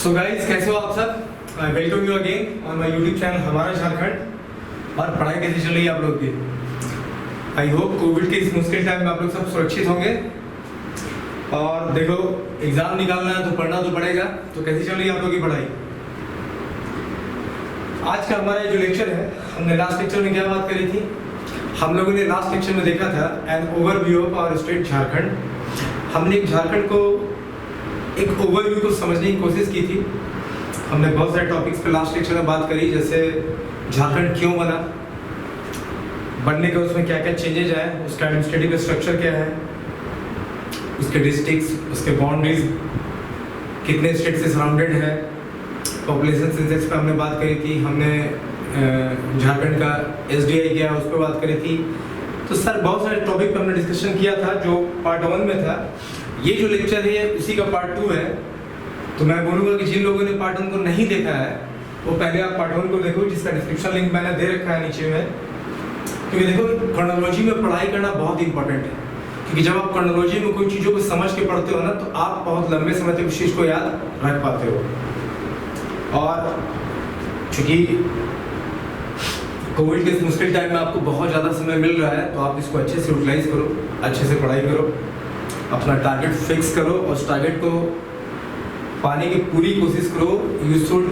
So guys, कैसे हो आप सब? I welcome you again on my YouTube channel हमारा झारखंड। और पढ़ाई कैसी चल रही है आप लोग की? आई होप कोविड के इस मुश्किल टाइम में आप लोग सब सुरक्षित होंगे। और देखो, एग्जाम निकालना है तो पढ़ना तो पड़ेगा। तो कैसी चल रही है आप लोग की पढ़ाई? आज का हमारा जो लेक्चर है, हमने लास्ट लेक्चर में क्या बात करी थी? हम लोगों ने लास्ट लेक्चर में देखा था an overview of our state Jharkhand. हमने झारखंड को एक ओवरव्यू को समझने की कोशिश की थी। हमने बहुत सारे टॉपिक्स पे लास्ट लेक्चर में बात करी, जैसे झारखंड क्यों बना, बनने के उसमें क्या क्या चेंजेज आए, उसका एडमिनिस्ट्रेटिव स्ट्रक्चर क्या है, उसके डिस्ट्रिक्ट्स, उसके बाउंड्रीज, कितने स्टेट से सराउंडेड है, पॉपुलेशन सेंसस पे हमने बात करी थी। हमने झारखंड का SDI क्या है उस पर बात करी थी। तो सर बहुत सारे टॉपिक पे हमने डिस्कशन किया था जो पार्ट 1 में था। ये जो लेक्चर है उसी का पार्ट 2 है। तो मैं बोलूँगा कि जिन लोगों ने पार्ट 1 को नहीं देखा है वो पहले आप पार्ट 1 को देखो, जिसका डिस्क्रिप्शन लिंक मैंने दे रखा है नीचे में। क्योंकि देखो, क्रोनोलॉजी में पढ़ाई करना बहुत इंपॉर्टेंट है। क्योंकि जब आप क्रोनोलॉजी में कोई चीज़ों को समझ के पढ़ते हो ना, तो आप बहुत लंबे समय तक उस चीज़ को याद रख पाते हो। और चूँकि कोविड के इस मुश्किल टाइम में आपको बहुत ज़्यादा समय मिल रहा है, तो आप इसको अच्छे से यूटिलाइज करो, अच्छे से पढ़ाई करो, अपना टारगेट फिक्स करो और उस टारगेट को पाने की पूरी कोशिश करो। You should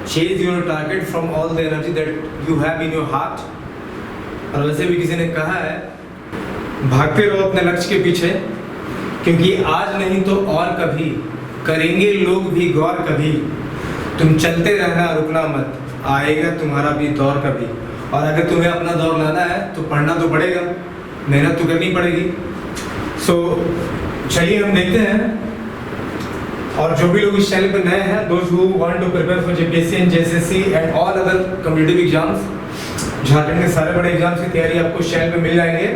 chase your target from all the energy that you have in your heart. और वैसे भी किसी ने कहा है, भागते रहो अपने लक्ष्य के पीछे, क्योंकि आज नहीं तो और कभी करेंगे लोग भी गौर कभी। तुम चलते रहना, रुकना मत, आएगा तुम्हारा भी दौर कभी। और अगर तुम्हें अपना दौर लाना है तो पढ़ना तो पड़ेगा, मेहनत तो करनी पड़ेगी। सो चलिए हम देखते हैं। और जो भी लोग इस चैनल पर नए हैं, those who want to prepare for JPSC and JSSC and all other competitive exams, Jharkhand के सारे बड़े एग्जाम्स की तैयारी आपको इस चैनल पे मिल जाएंगे।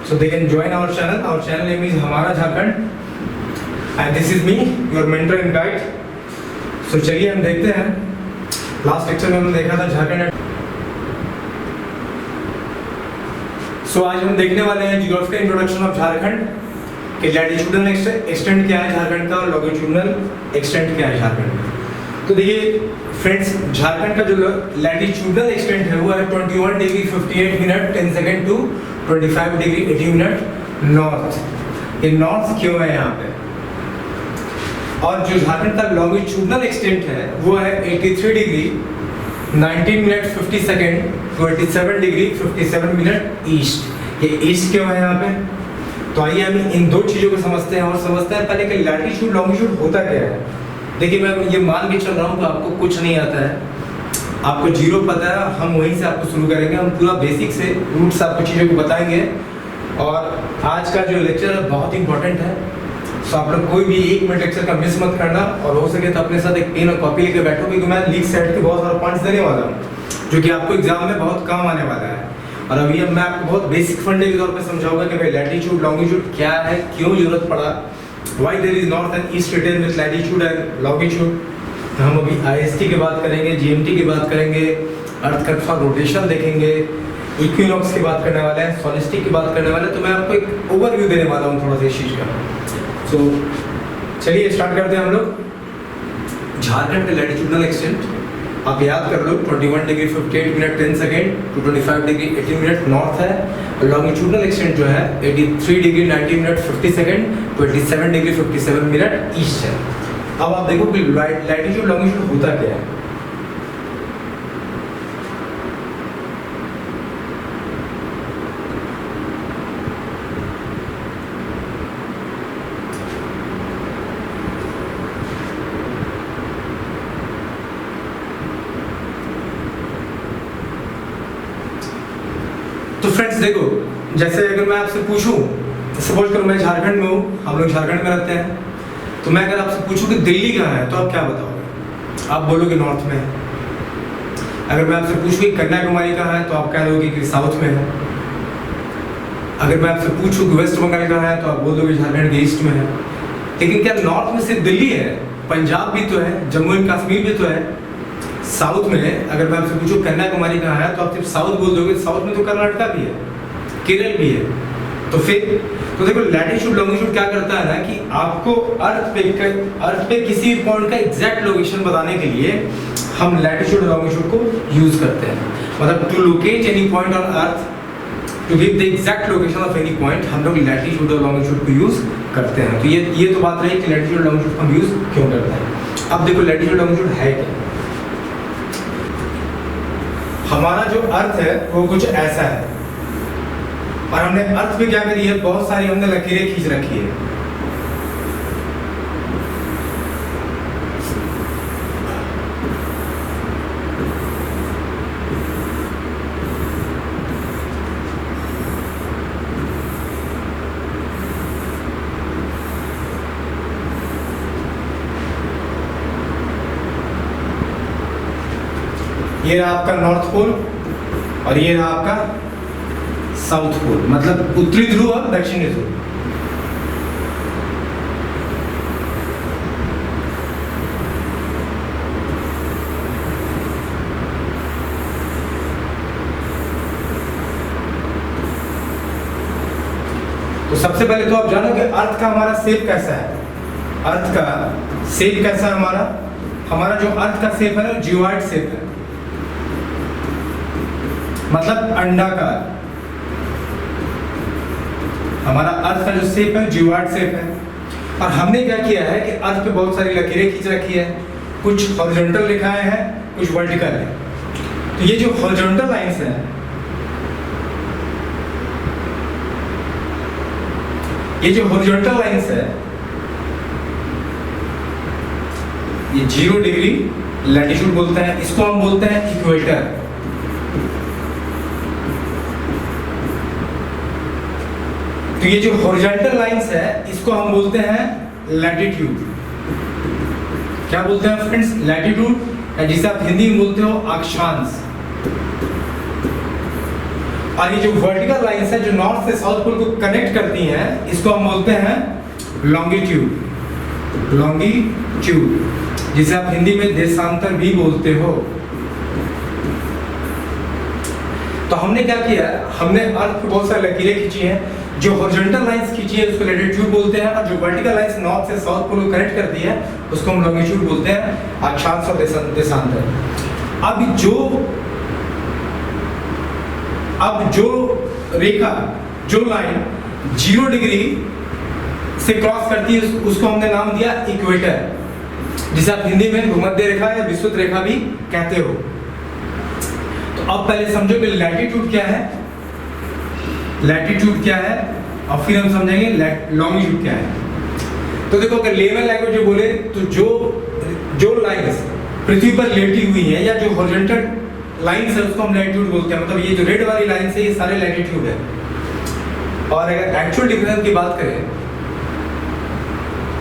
So they can join our channel. Our channel name is हमारा Jharkhand and this is me, your mentor and guide. So चलिए हम देखते हैं। लास्ट लेक्चर में हमने देखा था झारखंड। सो आज हम देखने वाले हैं जियोग्राफिकल इंट्रोडक्शन ऑफ झारखंड कि लैटिट्यूडनल एक्सटेंट क्या है झारखंड का और लॉन्गिट्यूडनल एक्सटेंट क्या है झारखंड का। तो देखिए फ्रेंड्स, झारखंड का जो लैटिट्यूडनल एक्सटेंट है वो है 21 degree 58 minute 10 second to 25 degree 80 minute north. ये नॉर्थ क्यों है यहाँ पे? और जो झारखंड का लॉन्गिट्यूडनल एक्सटेंट है वो है 83 degree 19 minute 50 second 27 degree 57 minute east. ये ईस्ट क्यों है यहाँ पे? तो आइए हम इन दो चीज़ों को समझते हैं और समझते हैं पहले कि लैटिट्यूड लॉन्गिट्यूड होता क्या है। देखिए, मैं ये मान के चल रहा हूँ कि आपको कुछ नहीं आता है, आपको जीरो पता है। हम वहीं से आपको शुरू करेंगे, हम पूरा बेसिक से रूट से आपको चीज़ों को बताएंगे। और आज का जो लेक्चर है बहुत इंपॉर्टेंट है। सो आप लोग कोई भी 1 मिनट लेक्चर का मिस मत करना, और हो सके तो अपने साथ एक पेन और कॉपी लेके बैठो, क्योंकि मैं लीक सेट के बहुत सारे पॉइंट्स देने वाला हूँ जो कि आपको एग्जाम में बहुत काम आने वाला है। और अभी अब मैं आपको बहुत बेसिक फंडे के तौर पे समझाऊंगा कि भाई लैटिट्यूड लॉन्गिट्यूड क्या है, क्यों जरूरत पड़ा, why there is north and east written with latitude and longitude. हम अभी IST की बात करेंगे, GMT की बात करेंगे, अर्थ का रोटेशन देखेंगे, इक्विनॉक्स की बात करने वाले हैं, सोलिस्टिक की बात करने वाले हैं। तो मैं आपको एक ओवरव्यू देने वाला हूँ थोड़ा सा इस चीज़ का। सो चलिए स्टार्ट करते हैं हम लोग। झारखंड का लैटिट्यूडनल एक्सटेंट आप याद कर लो, 21 degree 58 minute 10 second to 25 degree 80 minute north है। लॉन्गिट्यूडनल एक्सटेंट जो है 83 degree 90 minute 50 second 27 degree 57 minute east है। अब आप देखो कि लैटिट्यूड लॉन्गिट्यूड होता क्या है। तो फ्रेंड्स देखो, जैसे अगर मैं आपसे पूछूं, सपोज करो मैं झारखंड में हूँ, हम लोग झारखंड में रहते हैं, तो मैं अगर आपसे पूछूं कि दिल्ली कहाँ है, तो आप क्या बताओगे? आप बोलोगे नॉर्थ में है। अगर मैं आपसे पूछूं कि कन्याकुमारी कहाँ है, तो आप कह दोगे कि साउथ में है। अगर मैं आपसे पूछूं कि वेस्ट बंगाल कहाँ है, तो आप बोल दोगे झारखंड के ईस्ट में है। लेकिन क्या नॉर्थ में सिर्फ दिल्ली है? पंजाब भी तो है, जम्मू एंड कश्मीर भी तो है, साउथ में है। अगर मैं आपसे पूछूं कन्याकुमारी कहाँ है, तो आप सिर्फ साउथ बोल दोगे। साउथ में तो कर्नाटका भी है, केरल भी है, तो देखो लैटिट्यूड लॉन्गिट्यूड क्या करता है ना कि आपको अर्थ पे किसी पॉइंट का एग्जैक्ट लोकेशन बताने के लिए हम लैटिट्यूड और लॉन्गिट्यूड को यूज करते हैं। मतलब to locate any point on earth, to give the exact location of any point, हम लोग लैटिट्यूड और लॉन्गिट्यूड को यूज करते हैं। तो ये तो बात रही कि लैटिट्यूड और लॉन्गिट्यूड हम यूज क्यों करते हैं। अब देखो लैटिट्यूड लॉन्गिट्यूड है क्या। हमारा जो अर्थ है वो कुछ ऐसा है, और हमने अर्थ पे क्या करी है, बहुत सारी हमने लकीरें खींच रखी है। ये रहा आपका नॉर्थ पोल और ये रहा आपका साउथ पोल, मतलब उत्तरी ध्रुव और दक्षिणी ध्रुव। तो सबसे पहले तो आप जानो कि अर्थ का हमारा शेप कैसा है। अर्थ का शेप कैसा है हमारा जो अर्थ का शेप है ना, जियोइड शेप है, मतलब अंडाकार। हमारा अर्थ का जो शेप है जियोइड शेप है। और हमने क्या किया है कि अर्थ पे बहुत सारी लकीरें खींच रखी है, कुछ हॉरिजॉन्टल लिखाए हैं, कुछ वर्टिकल है। तो ये जो हॉरिजॉन्टल लाइंस है, ये जो हॉरिजॉन्टल लाइंस है, ये 0 डिग्री लैटिट्यूड बोलते हैं, इसको हम बोलते हैं इक्वेटर। तो ये जो हॉरिजॉन्टल लाइंस है इसको हम बोलते हैं लैटिट्यूड। क्या बोलते हैं फ्रेंड्स? लैटिट्यूड, जिसे आप हिंदी में बोलते हो अक्षांश। और ये जो वर्टिकल लाइंस है जो नॉर्थ से साउथ पोल को कनेक्ट करती हैं, इसको हम बोलते हैं लॉन्गिट्यूड। लॉन्गिट्यूड, जिसे आप हिंदी में देशांतर भी बोलते हो। तो हमने क्या किया, हमने अर्थ पे बहुत सारी लकीरें खींची हैं। जो हॉरिजॉन्टल लाइंस खींची है उसको लैटिट्यूड बोलते हैं, और जो वर्टिकल लाइंस नॉर्थ से साउथ पोल को कनेक्ट करती है उसको हम लॉन्गिट्यूड बोलते हैं, अक्षांश और देशांतर। अब जो रेखा, जो लाइन 0 डिग्री से क्रॉस करती है उसको हमने नाम दिया इक्वेटर, जिसे आप हिंदी में भूमध्य रेखा या विषुवत रेखा भी कहते हो। तो अब पहले समझो कि लैटिट्यूड क्या है, लैटिट्यूड क्या है, और फिर हम समझेंगे लॉन्गिट्यूड क्या है। तो देखो अगर लेमन लैंग्वेज में बोले तो जो लाइंस पृथ्वी पर लेटी हुई है या जो हॉरिजॉन्टल लाइंस है उसको हम लैटिट्यूड बोलते हैं। मतलब ये जो रेड वाली लाइंस है ये सारे लैटिट्यूड है। और अगर एक्चुअल डिफरेंस की बात करें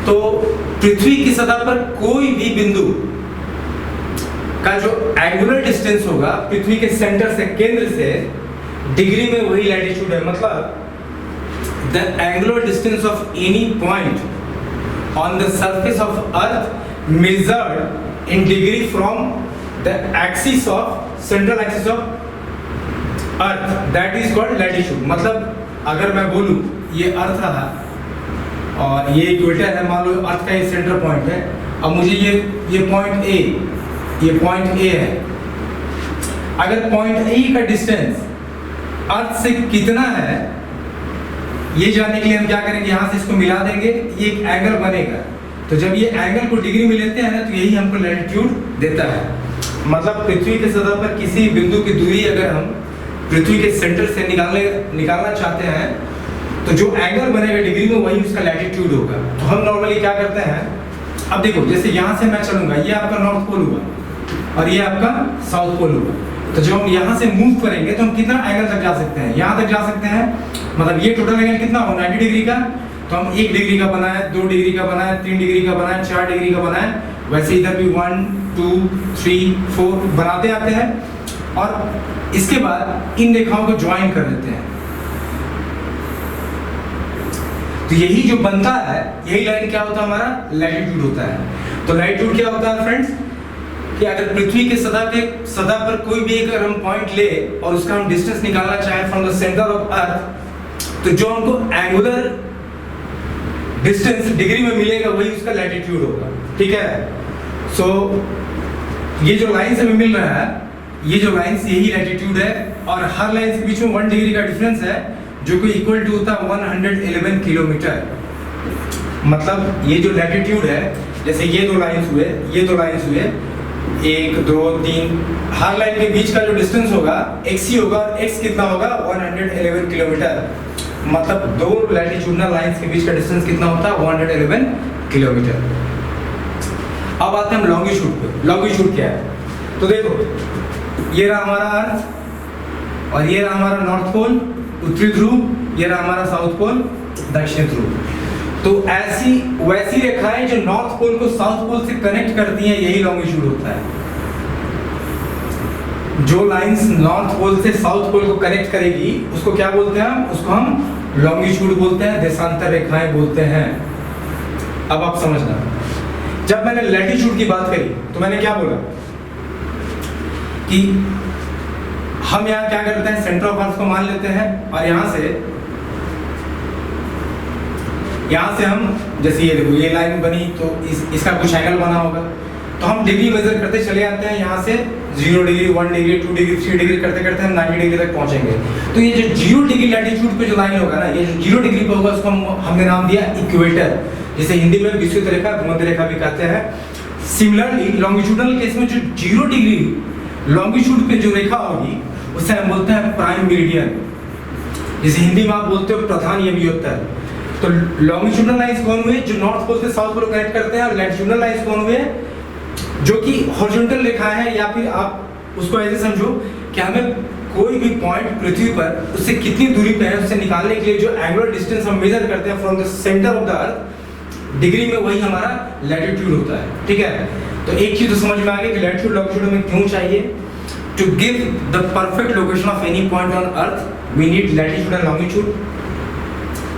तो पृथ्वी की सतह पर कोई भी बिंदु का जो एंगुलर डिस्टेंस होगा पृथ्वी के सेंटर से, केंद्र से, डिग्री में वही लैटिट्यूड है। मतलब the angular distance of any point on the surface of earth measured in degree from the axis of central axis of earth, that is called latitude. मतलब अगर मैं बोलूं ये अर्थ रहा और ये इक्वेटर है, मान लो अर्थ का ये सेंटर पॉइंट है, अब मुझे ये पॉइंट ए, ये पॉइंट ए है। अगर पॉइंट ए का डिस्टेंस अर्थ से कितना है ये जानने के लिए हम क्या करेंगे, यहाँ से इसको मिला देंगे, ये एक एंगल बनेगा। तो जब ये एंगल को डिग्री में लेते हैं ना तो यही हमको लैटिट्यूड देता है। मतलब पृथ्वी के सतह पर किसी बिंदु की दूरी अगर हम पृथ्वी के सेंटर से निकालना चाहते हैं तो जो एंगल बनेगा डिग्री में वही उसका लैटिट्यूड होगा। तो हम नॉर्मली क्या करते हैं, अब देखो जैसे यहाँ से मैं चलूंगा, ये आपका नॉर्थ पोल हुआ और ये आपका साउथ पोल हुआ। तो जब हम यहाँ से मूव करेंगे तो हम कितना एंगल तक जा सकते हैं, यहाँ तक जा सकते हैं। मतलब ये टोटल एंगल कितना हो, 90 डिग्री का। तो हम 1 डिग्री का बनाए, 2 डिग्री का बनाए, 3 डिग्री का बनाए, 4 डिग्री का बनाए, वैसे इधर भी 1 2 3 4 बनाते आते हैं। और इसके बाद इन रेखाओं को ज्वाइन कर देते हैं। तो यही जो बनता है, यही लाइन क्या होता है, हमारा लैटिट्यूड होता है। तो लैटिट्यूड क्या होता है फ्रेंड्स, कि अगर पृथ्वी के सतह पर कोई भी एक हम पॉइंट ले और उसका हम डिस्टेंस निकालना चाहें from the centre of earth, तो जो हमको एंगुलर डिस्टेंस डिग्री में मिलेगा वही उसका लैटिट्यूड होगा, ठीक है। सो ये जो लाइन से हमें मिल रहा है, ये जो लाइंस यही लैटिट्यूड है, और हर लाइन के बीच में 1 डिग्री का डिफरेंस है जो कि इक्वल टू होता है 111 किलोमीटर। मतलब ये जो लैटिट्यूड है, जैसे ये दो लाइंस हुए, ये दो लाइंस हुए, 1 2 3, हर लाइन के बीच का जो डिस्टेंस होगा x ही होगा, और x कितना होगा 111 किलोमीटर। मतलब दो लैटिट्यूडनल लाइंस के बीच का डिस्टेंस कितना होता है 111 किलोमीटर। अब आते हैं हम लॉन्गिट्यूड पे। लॉन्गिट्यूड क्या है? तो देखो, ये रहा हमारा अर्थ, और ये रहा हमारा नॉर्थ पोल उत्तरी ध्रुव, ये रहा हमारा साउथ पोल दक्षिणी ध्रुव। तो ऐसी वैसी रेखाएं जो नॉर्थ पोल को साउथ पोल से कनेक्ट करती हैं, यही लॉन्गिट्यूड होता है। जो लाइंस नॉर्थ पोल से साउथ पोल को कनेक्ट करेगी उसको क्या बोलते हैं? उसको हम लॉन्गिट्यूड बोलते हैं, देशांतर रेखाएं बोलते हैं। अब आप समझना, जब मैंने लैटिट्यूड की बात करी तो मैंने क्या बोला कि हम यहाँ क्या करते हैं, सेंटर ऑफ अर्थ को मान लेते हैं, और यहाँ से हम, जैसे ये देखो ये लाइन बनी तो इसका कुछ एंगल बना होगा, तो हम डिग्री मेजर करते चले आते हैं। यहाँ से 0 डिग्री 1 डिग्री 2 डिग्री 3 डिग्री करते करते हम 90 डिग्री तक पहुंचेंगे। तो ये जो 0 डिग्री लैटिट्यूड पे जो लाइन होगा ना, ये जो 0 डिग्री पे होगा उसको हमने नाम दिया इक्वेटर, जिसे हिंदी में विषुवत रेखा, भूमध्य रेखा भी कहते हैं। सिमिलरली लॉन्गिट्यूडनल केस में जो 0 डिग्री लॉन्गिट्यूड पे जो रेखा होगी उसे हम बोलते हैं प्राइम मेरिडियन, जिसे हिंदी में आप बोलते हो प्रधान यमयोत्तर। तो लॉन्गिट्यूडनल लाइंस कौन हुए? जो नॉर्थ पोल से साउथ पोल कनेक्ट करते हैं। और लैटिट्यूडनल लाइंस कौन हुए? जो कि हॉरिजॉन्टल रेखाएं हैं, या फिर आप उसको ऐसे समझो कि हमें कोई भी पॉइंट पृथ्वी पर उससे कितनी दूरी पे है उससे निकालने के लिए जो एंगुलर डिस्टेंस हम मेजर करते हैं from the centre of the earth degree में, वही हमारा लैटिट्यूड होता है, ठीक है। तो एक चीज तो समझ में आ गई कि लैटिट्यूड लॉन्गिट्यूड हमें क्यों चाहिए। To give the perfect location of any point on earth we need latitude and longitude.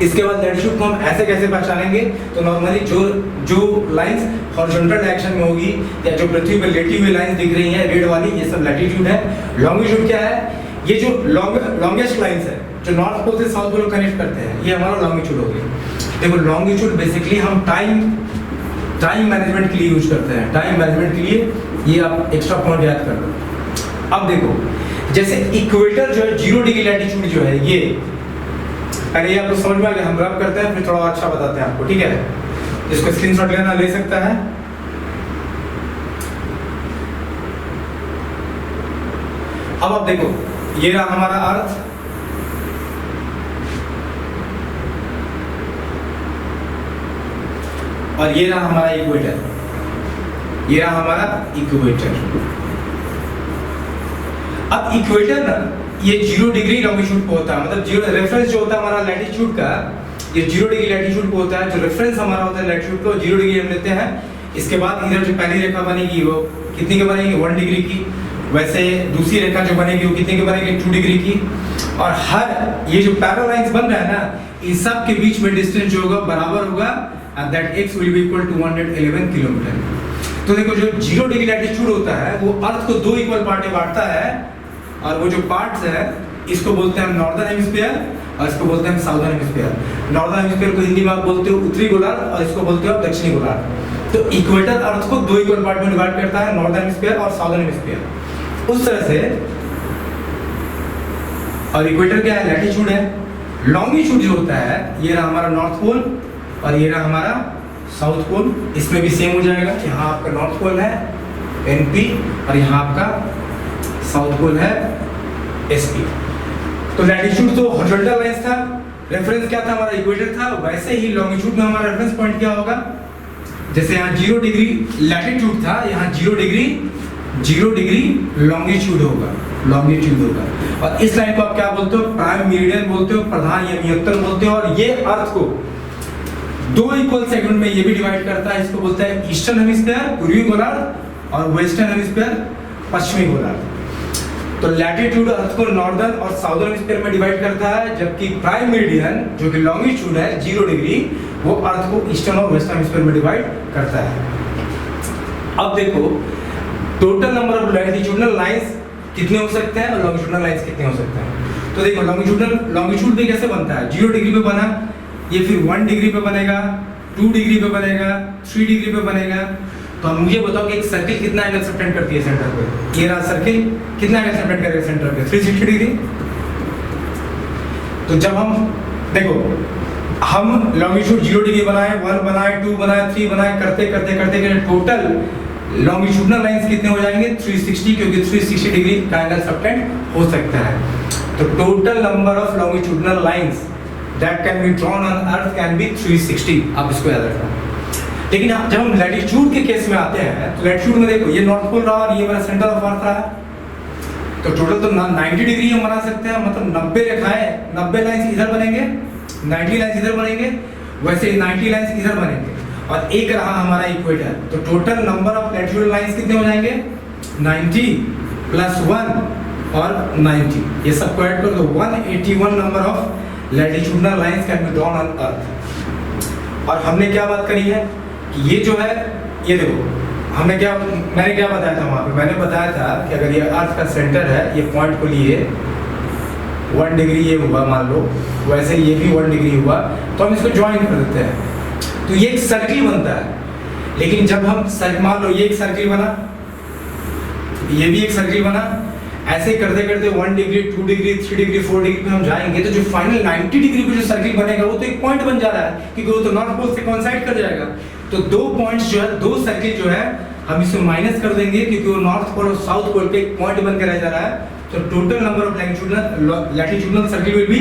इसके बाद लैटिट्यूड को हम ऐसे कैसे पहचानेंगे? तो नॉर्मली जो लाइंस हॉरिजॉन्टल डायरेक्शन में होगी या जो पृथ्वी पर लेटी हुई लाइंस दिख रही हैं रेड वाली, ये सब लैटिट्यूड है। लॉन्गिट्यूड क्या है? ये जो लॉन्गेस्ट लाइंस है जो नॉर्थ पोल से साउथ पोल को कनेक्ट करते हैं, ये हमारा लॉन्गिट्यूड हो गया। देखो लॉन्गिट्यूड बेसिकली हम टाइम मैनेजमेंट के लिए यूज करते हैं। टाइम मैनेजमेंट के लिए ये आप एक्स्ट्रा पॉइंट याद कर लो। अब देखो, जैसे इक्वेटर जो है 0 डिग्री लैटिट्यूड जो है, ये अरे ये आपको समझ में आ गया, हम रब करते हैं फिर थोड़ा अच्छा बताते हैं आपको, ठीक है। इसको स्क्रीनशॉट लेना ले सकता है। अब आप देखो, ये रहा हमारा अर्थ, और ये रहा हमारा इक्वेटर, ये रहा हमारा इक्वेटर। अब इक्वेटर ना ये 0 डिग्री लॉन्गिट्यूड पे होता है, मतलब 0 रेफरेंस जो होता है हमारा लैटिट्यूड का, ये 0 डिग्री लैटिट्यूड पे होता है। जो रेफरेंस हमारा होता है लैटिट्यूड को 0 डिग्री हम लेते हैं। इसके बाद इधर जो पहली रेखा बनेगी वो कितनी की बनेगी? 1 डिग्री की। वैसे दूसरी रेखा जो बनेगी वो कितने की बनेगी? 2 डिग्री की। और हर ये जो पैरेलल लाइंस बन रहा है ना, इन सब के बीच में डिस्टेंस जो होगा बराबर होगा, and that x will be equal to 111 kilometre. तो देखो जो 0 डिग्री लैटिट्यूड होता है वो अर्थ को 2 इक्वल पार्ट में बांटता है, और वो जो पार्ट्स है इसको बोलते हैं हम नॉर्दर्न हेमिस्फीयर और इसको बोलते हैं साउदर्न हेमिस्फीयर। नॉर्दर्न हेमिस्फीयर को हिंदी में आप बोलते हो उत्तरी गोलार्ध, और इसको बोलते हो आप दक्षिणी गोलार्ध। तो इक्वेटर अर्थ को 2 इक्वल पार्ट में डिवाइड करता है, नॉर्दर्न हेमिस्फीयर और साउदर्न हेमिस्फीयर। उस तरह से, और इक्वेटर क्या है? लैटिट्यूड है। लॉन्गिट्यूड जो होता है, ये रहा हमारा नॉर्थ पोल और ये रहा हमारा साउथ पोल। इसमें भी सेम हो जाएगा, यहाँ आपका नॉर्थ पोल है NP और यहाँ आपका साउथ पोल है SP। तो लैटिट्यूड तो हॉरिजॉन्टल लाइंस था, रेफरेंस क्या था? हमारा इक्वेटर था। वैसे ही लॉन्गिट्यूड में हमारा रेफरेंस पॉइंट क्या होगा? जैसे यहाँ 0 डिग्री लैटिट्यूड था, यहाँ 0 डिग्री लॉन्गिट्यूड होगा। और इस लाइन को आप क्या बोलते हो? प्राइम मेरिडियन बोलते हो, प्रधान यमयोत्तर बोलते हो। और ये अर्थ को 2 इक्वल सेगमेंट में ये भी डिवाइड करता है। इसको बोलते हैं ईस्टर्न हेमिस्फीयर पूर्वी गोलार्ध और वेस्टर्न हेमिस्फीयर पश्चिमी गोलार्ध। तो लैटिट्यूड अर्थ को नॉर्दर्न और साउदर्न हेमिस्फीयर में डिवाइड करता है, जबकि प्राइम मेरिडियन जो कि लॉन्गिट्यूड है 0 डिग्री, वो अर्थ को ईस्टर्न और वेस्टर्न हेमिस्फीयर में डिवाइड करता है। अब देखो total number of latitudinal lines कितने हो सकते हैं और लॉन्गिट्यूडनल लाइंस कितने हो सकते हैं। तो देखो लॉन्गिट्यूड भी कैसे बनता है, 0 डिग्री पे बना, ये फिर 1 डिग्री पे बनेगा, 2 डिग्री पे बनेगा, 3 डिग्री पे बनेगा। तो अब मुझे बताओ कि एक सर्किल कितना एंगल सबटेंड करती है सेंटर पे, ये रहा सर्किल, कितना एंगल सबटेंड करेगा सेंटर पे, 360 डिग्री। तो जब हम देखो हम लॉन्गिट्यूड 0 डिग्री बनाए, 1 बनाए, 2 बनाए, 3 बनाए, करते करते करते करते टोटल लॉन्गिट्यूडनल लाइंस कितने हो जाएंगे 360, क्योंकि 360 डिग्री का एंगल सबटेंड हो सकता है। तो total number of longitudinal lines that can be drawn on earth can be 360, आप इसको याद रखना। लेकिन जब हम लैटिट्यूड के केस में आते हैं तो लैटिट्यूड में देखो ये नॉर्थ पोल रहा और ये मेरा सेंटर ऑफ अर्थ रहा, तो टोटल तो 90 डिग्री हम बना सकते हैं, मतलब 90 रेखाएं, 90 लाइंस इधर बनेंगे, 90 लाइंस इधर बनेंगे, वैसे 90 लाइंस इधर बनेंगे, और एक रहा हमारा इक्वेटर। तो total number of latitudinal lines कितने हो जाएंगे 90 प्लस 1 और 90, ये सबको ऐड कर दो, 181 number of latitudinal lines can be drawn on earth. और हमने क्या बात करी है कि ये जो है, ये देखो मैंने क्या बताया था वहाँ पे, मैंने बताया था कि अगर ये अर्थ का सेंटर है, ये पॉइंट को लिए 1 डिग्री ये हुआ मान लो, वैसे ये भी 1 डिग्री हुआ, तो हम इसको ज्वाइन कर देते हैं, तो ये एक सर्किल बनता है। लेकिन जब हम मान लो ये एक सर्किल बना, ये भी एक सर्किल बना, ऐसे करते करते 1 डिग्री, 2 डिग्री, 3 डिग्री, 4 डिग्री पे हम जाएंगे, तो जो फाइनल 90 डिग्री पे जो सर्किल बनेगा वो तो एक पॉइंट बन जा रहा है, क्योंकि वो तो नॉर्थ पोल से कोइंसाइड कर जाएगा। तो 2 पॉइंट्स जो है, 2 सर्किल जो है, हम इसको माइनस कर देंगे, क्योंकि वो नॉर्थ पोल और साउथ पोल पे एक पॉइंट बन के रह जा रहा है। तो total number of latitudinal circle will be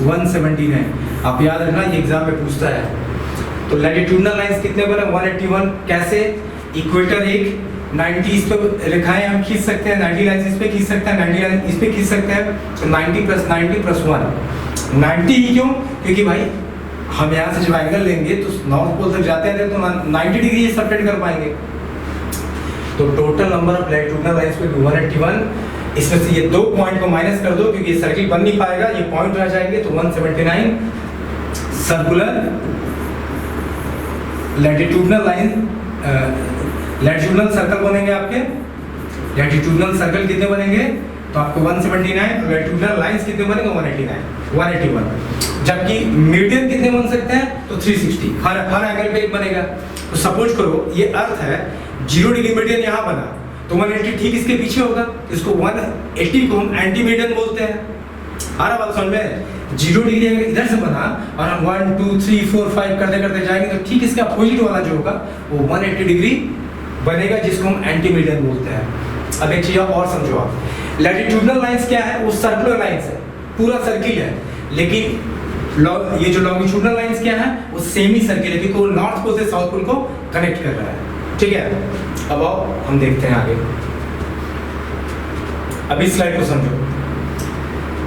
179। आप याद रखना, ये एग्जाम में पूछता है। तो लैटिट्यूडनल लाइंस कितने बने 181, कैसे, इक्वेटर एक 90 इस पे रेखाएं हम खींच सकते हैं, 90 लाइंस इस पे खींच सकते हैं, 90 लाइंस इस पे खींच सकते हैं, तो 90 प्लस 90 प्लस 1 90 ही क्यों, क्योंकि भाई हम यहाँ से जब एंगल लेंगे तो नॉर्थ पोल तक जाते हैं तो 90 डिग्री ये सबटेंड कर पाएंगे। तो total number of latitudinal lines पे 181, इसमें से ये 2 पॉइंट को माइनस कर दो, क्योंकि ये सर्किल बन नहीं पाएगा, ये पॉइंट रह जाएंगे, तो 179 circular latitudinal line, latitudinal circle बनेंगे आपके। लैटिट्यूडनल सर्कल कितने बनेंगे, तो आपको 179, लैटिट्यूडनल लाइंस कितने बनेंगे 181। जबकि मीडियन कितने बन सकते हैं, तो 360, हर एंगल पे एक बनेगा। तो सपोज करो ये अर्थ है, 0 डिग्री मीडियन यहाँ बना, तो 180 ठीक इसके पीछे होगा, इसको 180 को हम एंटी मीडियन बोलते हैं। आ रहा बात समझ में, 0 डिग्री अगर इधर से बना और हम 1 2 3 4 5 करते करते जाएंगे, तो ठीक इसका अपोजिट वाला जो होगा वो 180 डिग्री बनेगा, जिसको हम एंटी मीडियन बोलते हैं। अब एक चीज और समझो आप, लैटिट्यूडनल लाइंस क्या है, वो सर्कुलर लाइंस है, पूरा सर्किल है। लेकिन ये जो लॉन्गिट्यूडनल लाइंस क्या है, वो सेमी सर्किल है, क्योंकि वो नॉर्थ पोल से साउथ पोल को कनेक्ट कर रहा है। ठीक है, अब आओ हम देखते हैं आगे। अभी स्लाइड को समझो,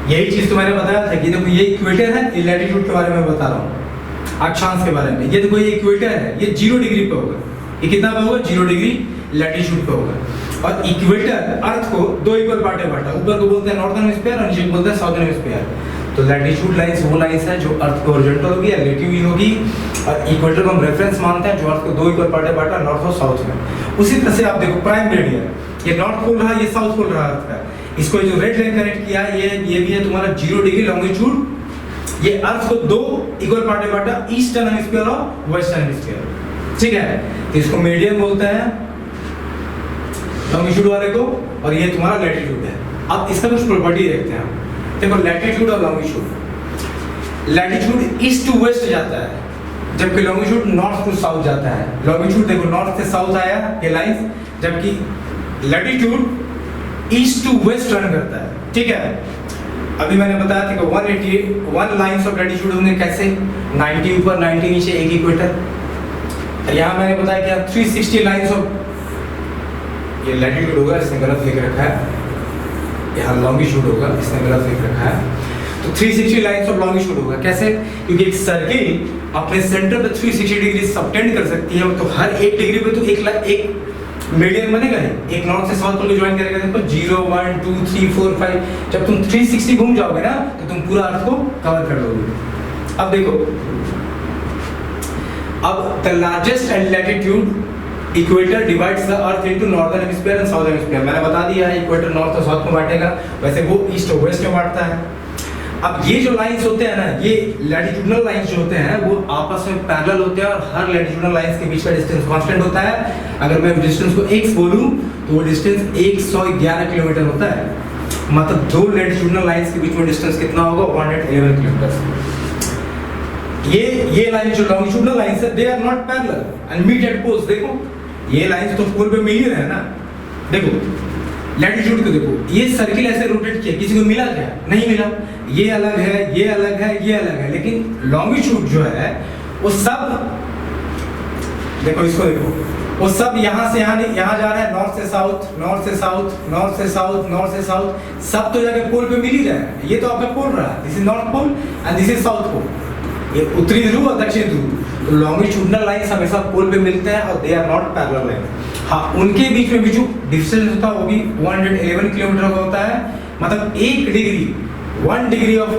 यही चीज तो मैंने बताया था कि देखो ये इक्वेटर है, ये लैटिट्यूड के बारे में बता रहा हूँ, अक्षांश के बारे में। ये देखो ये इक्वेटर है, ये 0 डिग्री पे होगा, ये कितना पे होगा 0 डिग्री लैटिट्यूड पे होगा। और इक्वेटर अर्थ को 2 इक्वल पार्ट में बांटा, ऊपर को बोलते हैं नॉर्थर्न हेमिस्फीयर और नीचे को बोलते हैं साउथर्न हेमिस्फीयर। तो लैटिट्यूड लाइंस वो लाइंस है जो अर्थ को हॉरिजॉन्टल होगी या रिलेटिव होगी, और इक्वेटर को हम रेफरेंस मानते हैं जो अर्थ को 2 इक्वल पार्ट में बांटा, नॉर्थ और साउथ में। उसी तरह से आप देखो प्राइम मेरिडियन, ये नॉर्थ पोल रहा, ये साउथ पोल रहा अर्थ का, इसको जो रेड लाइन कनेक्ट किया ये भी है तुम्हारा 0 डिग्री लॉन्गिट्यूड। ये अर्थ को 2 इक्वल पार्ट में बांटा, ईस्टर्न हेमिस्फीयर और वेस्टर्न हेमिस्फीयर। ठीक है, तो इसको मेरिडियन बोलते हैं लॉन्गिट्यूड वाले को, और ये तुम्हारा लैटिट्यूड है। अब इसका कुछ प्रॉपर्टी देखते हैं हम। देखो लैटिट्यूड और longitude, latitude east to west जाता है, जबकि लॉन्गिट्यूड नॉर्थ टू साउथ जाता है। लॉन्गिट्यूड देखो नॉर्थ से साउथ आया ये लाइंस, जबकि latitude east to west run करता है। ठीक है, अभी मैंने बताया था कि 181 लाइंस ऑफ लैटिट्यूड होंगे, कैसे 90 ऊपर 90 नीचे एक इक्वेटर। यहाँ मैंने बताया कि 360 लाइंस ऑफ ये लैटिट्यूड होगा, इसने गलत लिख रखा है, यहाँ लॉन्गिट्यूड होगा, इसने गलत लिख रखा है। तो 360 लाइंस ऑफ लॉन्गिट्यूड होगा, कैसे, क्योंकि एक सर्किल अपने सेंटर पे 360 डिग्री सबटेंड कर सकती है, तो हर 1 डिग्री पे तो एक मीडियन बनेगा ही, एक नॉर्थ से साउथ पोल को ज्वाइन करेगा। देखो 0 1 2 3 4 5, जब तुम 360 घूम जाओगे ना, तो तुम पूरा अर्थ को कवर कर लोगे। अब देखो, अब the largest latitude equator divides the earth into northern hemisphere and southern hemisphere. मैंने बता दिया है इक्वेटर नॉर्थ और साउथ में बांटेगा, वैसे वो ईस्ट और वेस्ट में बांटता है। अब ये जो लाइंस होते हैं ना, ये लैटिट्यूडनल लाइंस जो होते हैं वो आपस में पैरेलल होते हैं और हर लैटिट्यूडनल लाइंस के बीच का डिस्टेंस कांस्टेंट होता है। अगर मैं डिस्टेंस को x बोलूं तो वो डिस्टेंस 111 किलोमीटर होता है। मतलब दो लैटिट्यूडनल लाइंस के बीच में डिस्टेंस कितना होगा? 111 किलोमीटर। ये लाइन जो लॉन्गिट्यूडनल लाइंस है, they are not parallel and meet at poles. देखो ये लाइंस तो पोल पे मिल ही रहे हैं ना। देखो लैटिट्यूड को देखो, ये सर्किल ऐसे रोटेट किया, किसी को मिला क्या? नहीं मिला। ये अलग है, ये अलग है, ये अलग है, लेकिन लॉन्गिट्यूड जो है वो सब, देखो इसको देखो, वो सब यहाँ से यहाँ जा रहा है, नॉर्थ से साउथ, नॉर्थ से साउथ, नॉर्थ से साउथ, नॉर्थ से साउथ, सब तो जाके पोल पे मिल ही रहा है। ये तो आपका पोल रहा है, this is north pole and this is south pole. ये उत्तरी ध्रुव और दक्षिण ध्रुव। तो लॉन्गिट्यूडनल लाइंस हमेशा पोल पे मिलते हैं और they are not parallel line. हाँ, उनके बीच में भी जो डिस्टेंस होता है वो भी 111 किलोमीटर का होता है। मतलब 1 degree, 1 degree of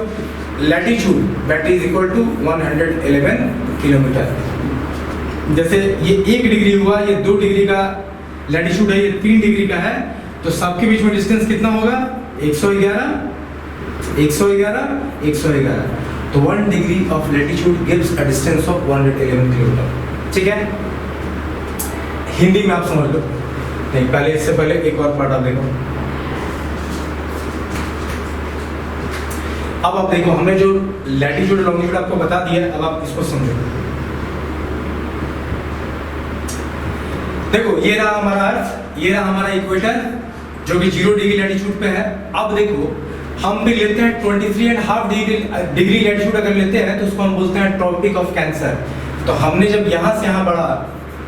latitude that is equal to 111 kilometre. जैसे ये 1 डिग्री हुआ, ये 2 डिग्री का लैटिट्यूड है, ये 3 डिग्री का है, तो सबके बीच में डिस्टेंस कितना होगा? 111, 111, 111। तो 1 degree of latitude gives a distance of 111 kilometre. ठीक है, हिंदी में आप समझ लो। नहीं, पहले इससे पहले एक और पार्ट आप देखो। अब आप देखो, हमने जो लैटिट्यूड और लॉन्गिट्यूड आपको बता दिया, अब आप इसको समझो। देखो ये रहा हमारा अर्थ, ये रहा हमारा इक्वेटर जो कि 0 डिग्री लैटिट्यूड पे है। अब देखो हम भी लेते हैं 23.5 डिग्री लैटिट्यूड अगर लेते हैं तो उसको हम बोलते हैं ट्रॉपिक ऑफ कैंसर। तो हमने जब यहाँ से यहाँ बढ़ा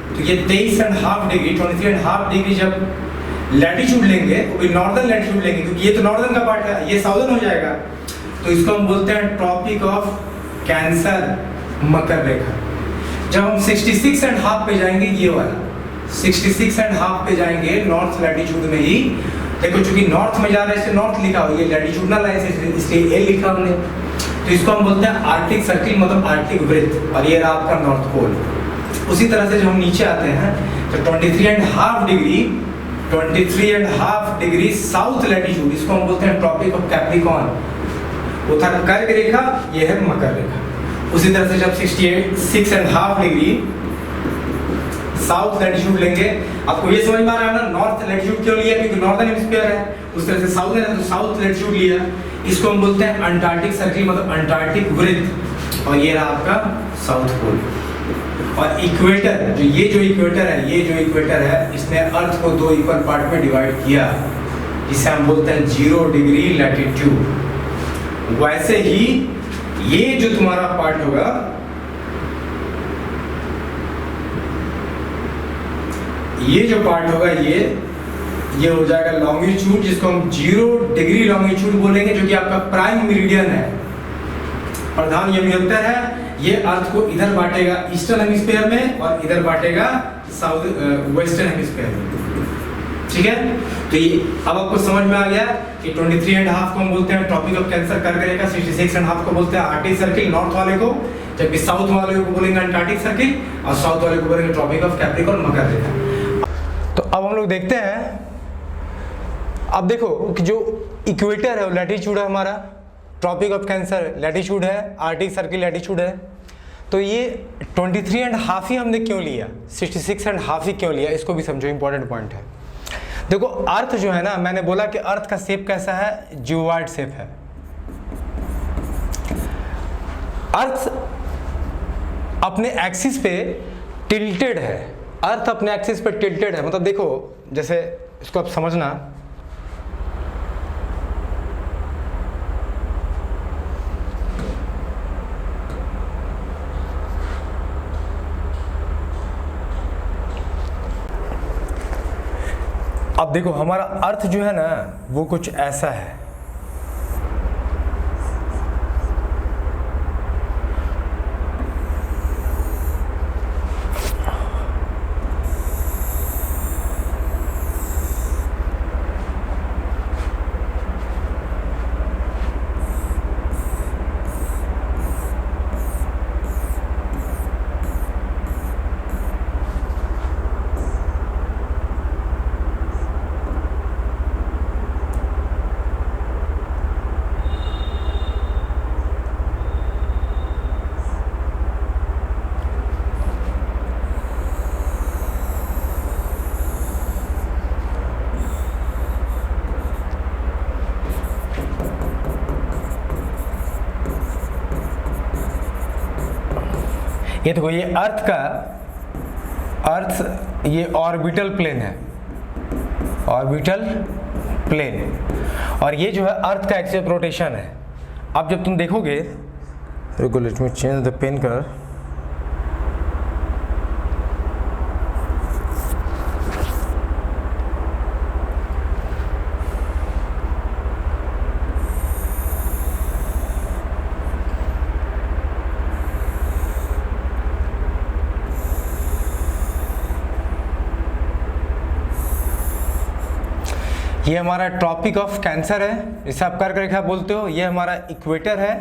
तो ये 23.5 डिग्री, 23.5 डिग्री जब लैटिट्यूड लेंगे वो भी नॉर्दर्न लैटिट्यूड लेंगे, क्योंकि ये तो नॉर्दर्न का पार्ट है, ये साउदर्न हो जाएगा। तो इसको हम बोलते हैं ट्रॉपिक ऑफ कैंसर, मकर रेखा। जब हम 66.5 पे जाएंगे, ये वाला 66.5 पे जाएंगे नॉर्थ लैटिट्यूड में ही। देखो चूंकि नॉर्थ में जा रहे हैं इसलिए नॉर्थ लिखा हो, ये लैटिट्यूडनल लाइन है इसलिए ए लिखा हमने। तो इसको हम बोलते हैं आर्कटिक सर्किल, मतलब आर्कटिक वृत्त, और ये रहा आपका नॉर्थ पोल। उसी तरह से जब हम नीचे आते हैं तो 23.5 डिग्री, 23.5 डिग्री साउथ लैटिट्यूड, इसको हम बोलते हैं ट्रॉपिक ऑफ कैप्रिकॉर्न। वो था कर्क रेखा, ये है मकर रेखा। उसी तरह से जब 66.5 डिग्री साउथ लैटिट्यूड लेंगे, आपको ये समझ में आ रहा है ना नॉर्थ लैटिट्यूड क्यों लिया? क्योंकि नॉर्दर्न हेमिस्फीयर है। उस तरह से साउथ है तो साउथ लैटिट्यूड लिया। इसको हम बोलते हैं अंटार्कटिक सर्किल, मतलब अंटार्कटिक वृत्त, और ये रहा आपका साउथ पोल। और इक्वेटर, जो इक्वेटर है, ये जो इक्वेटर है, इसने अर्थ को 2 इक्वल पार्ट में डिवाइड किया, जिसे हम बोलते हैं 0 डिग्री लैटिट्यूड। वैसे ही ये जो तुम्हारा पार्ट होगा, ये जो पार्ट होगा ये हो जाएगा लॉन्गिट्यूड, जिसको हम 0 डिग्री लॉन्गिट्यूड बोलेंगे, जो कि आपका प्राइम मेरिडियन है, प्रधान यमयुक्तर है। ये अर्थ को इधर बांटेगा ईस्टर्न हेमिस्फीयर में और इधर बांटेगा साउथ वेस्टर्न हेमिस्फीयर में। ठीक है, तो ये अब आपको समझ में आ गया कि 23.5 को हम बोलते हैं ट्रॉपिक ऑफ कैंसर कर्क रेखा, 66.5 को बोलते हैं आर्कटिक सर्किल नॉर्थ वाले को, जबकि साउथ वाले को बोलेंगे अंटार्कटिक सर्किल और साउथ वाले को बोलेंगे ट्रॉपिक ऑफ कैप्रिकॉर्न, मकर रेखा। तो अब हम लोग देखते हैं, अब देखो कि जो इक्वेटर है वो लैटिट्यूड है हमारा, ट्रॉपिक ऑफ कैंसर लैटिट्यूड है, आर्कटिक सर्किल लैटिट्यूड है। तो ये 23.5 ही हमने क्यों लिया, 66.5 ही क्यों लिया, इसको भी समझो, इंपॉर्टेंट पॉइंट है। देखो अर्थ जो है ना, मैंने बोला कि अर्थ का शेप कैसा है, जियोइड शेप है। अर्थ अपने एक्सिस पे टिल्टेड है, अर्थ अपने एक्सिस पे टिल्टेड है। मतलब देखो, जैसे इसको आप समझना, अब देखो हमारा अर्थ जो है ना वो कुछ ऐसा है। ये देखो, ये अर्थ ये ऑर्बिटल प्लेन है, ऑर्बिटल प्लेन, और ये जो है अर्थ का एक्सिस ऑफ रोटेशन है। अब जब तुम देखोगे, रुको let me change the pen colour. ये हमारा ट्रॉपिक ऑफ कैंसर है, जिसे आप कर्क रेखा बोलते हो। ये हमारा इक्वेटर है,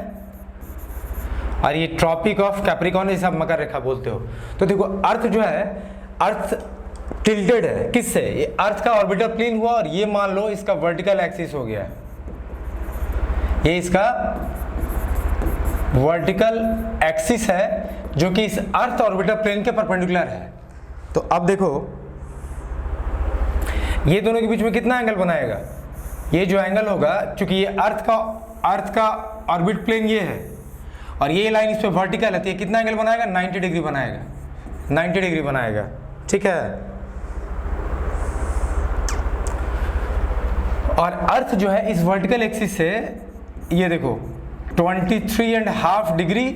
और ये ट्रॉपिक ऑफ कैप्रिकॉर्न है, जिसे आप मकर रेखा बोलते हो। तो देखो, अर्थ जो है, अर्थ टिल्टेड है किससे? ये अर्थ का ऑर्बिटल प्लेन हुआ, और ये मान लो इसका वर्टिकल एक्सिस हो गया है, ये इसका वर्टिकल एक्सिस है, जो कि इस अर्थ ऑर्बिटल प्लेन के परपेंडिकुलर है। तो अब देखो, ये दोनों के बीच में कितना एंगल बनाएगा? ये जो एंगल होगा, क्योंकि ये अर्थ का ऑर्बिट प्लेन ये है, और ये लाइन इस पे वर्टिकल है, तो ये कितना एंगल बनाएगा? 90 डिग्री बनाएगा, 90 डिग्री बनाएगा, ठीक है। और अर्थ जो है इस वर्टिकल एक्सिस से, ये देखो 23.5 डिग्री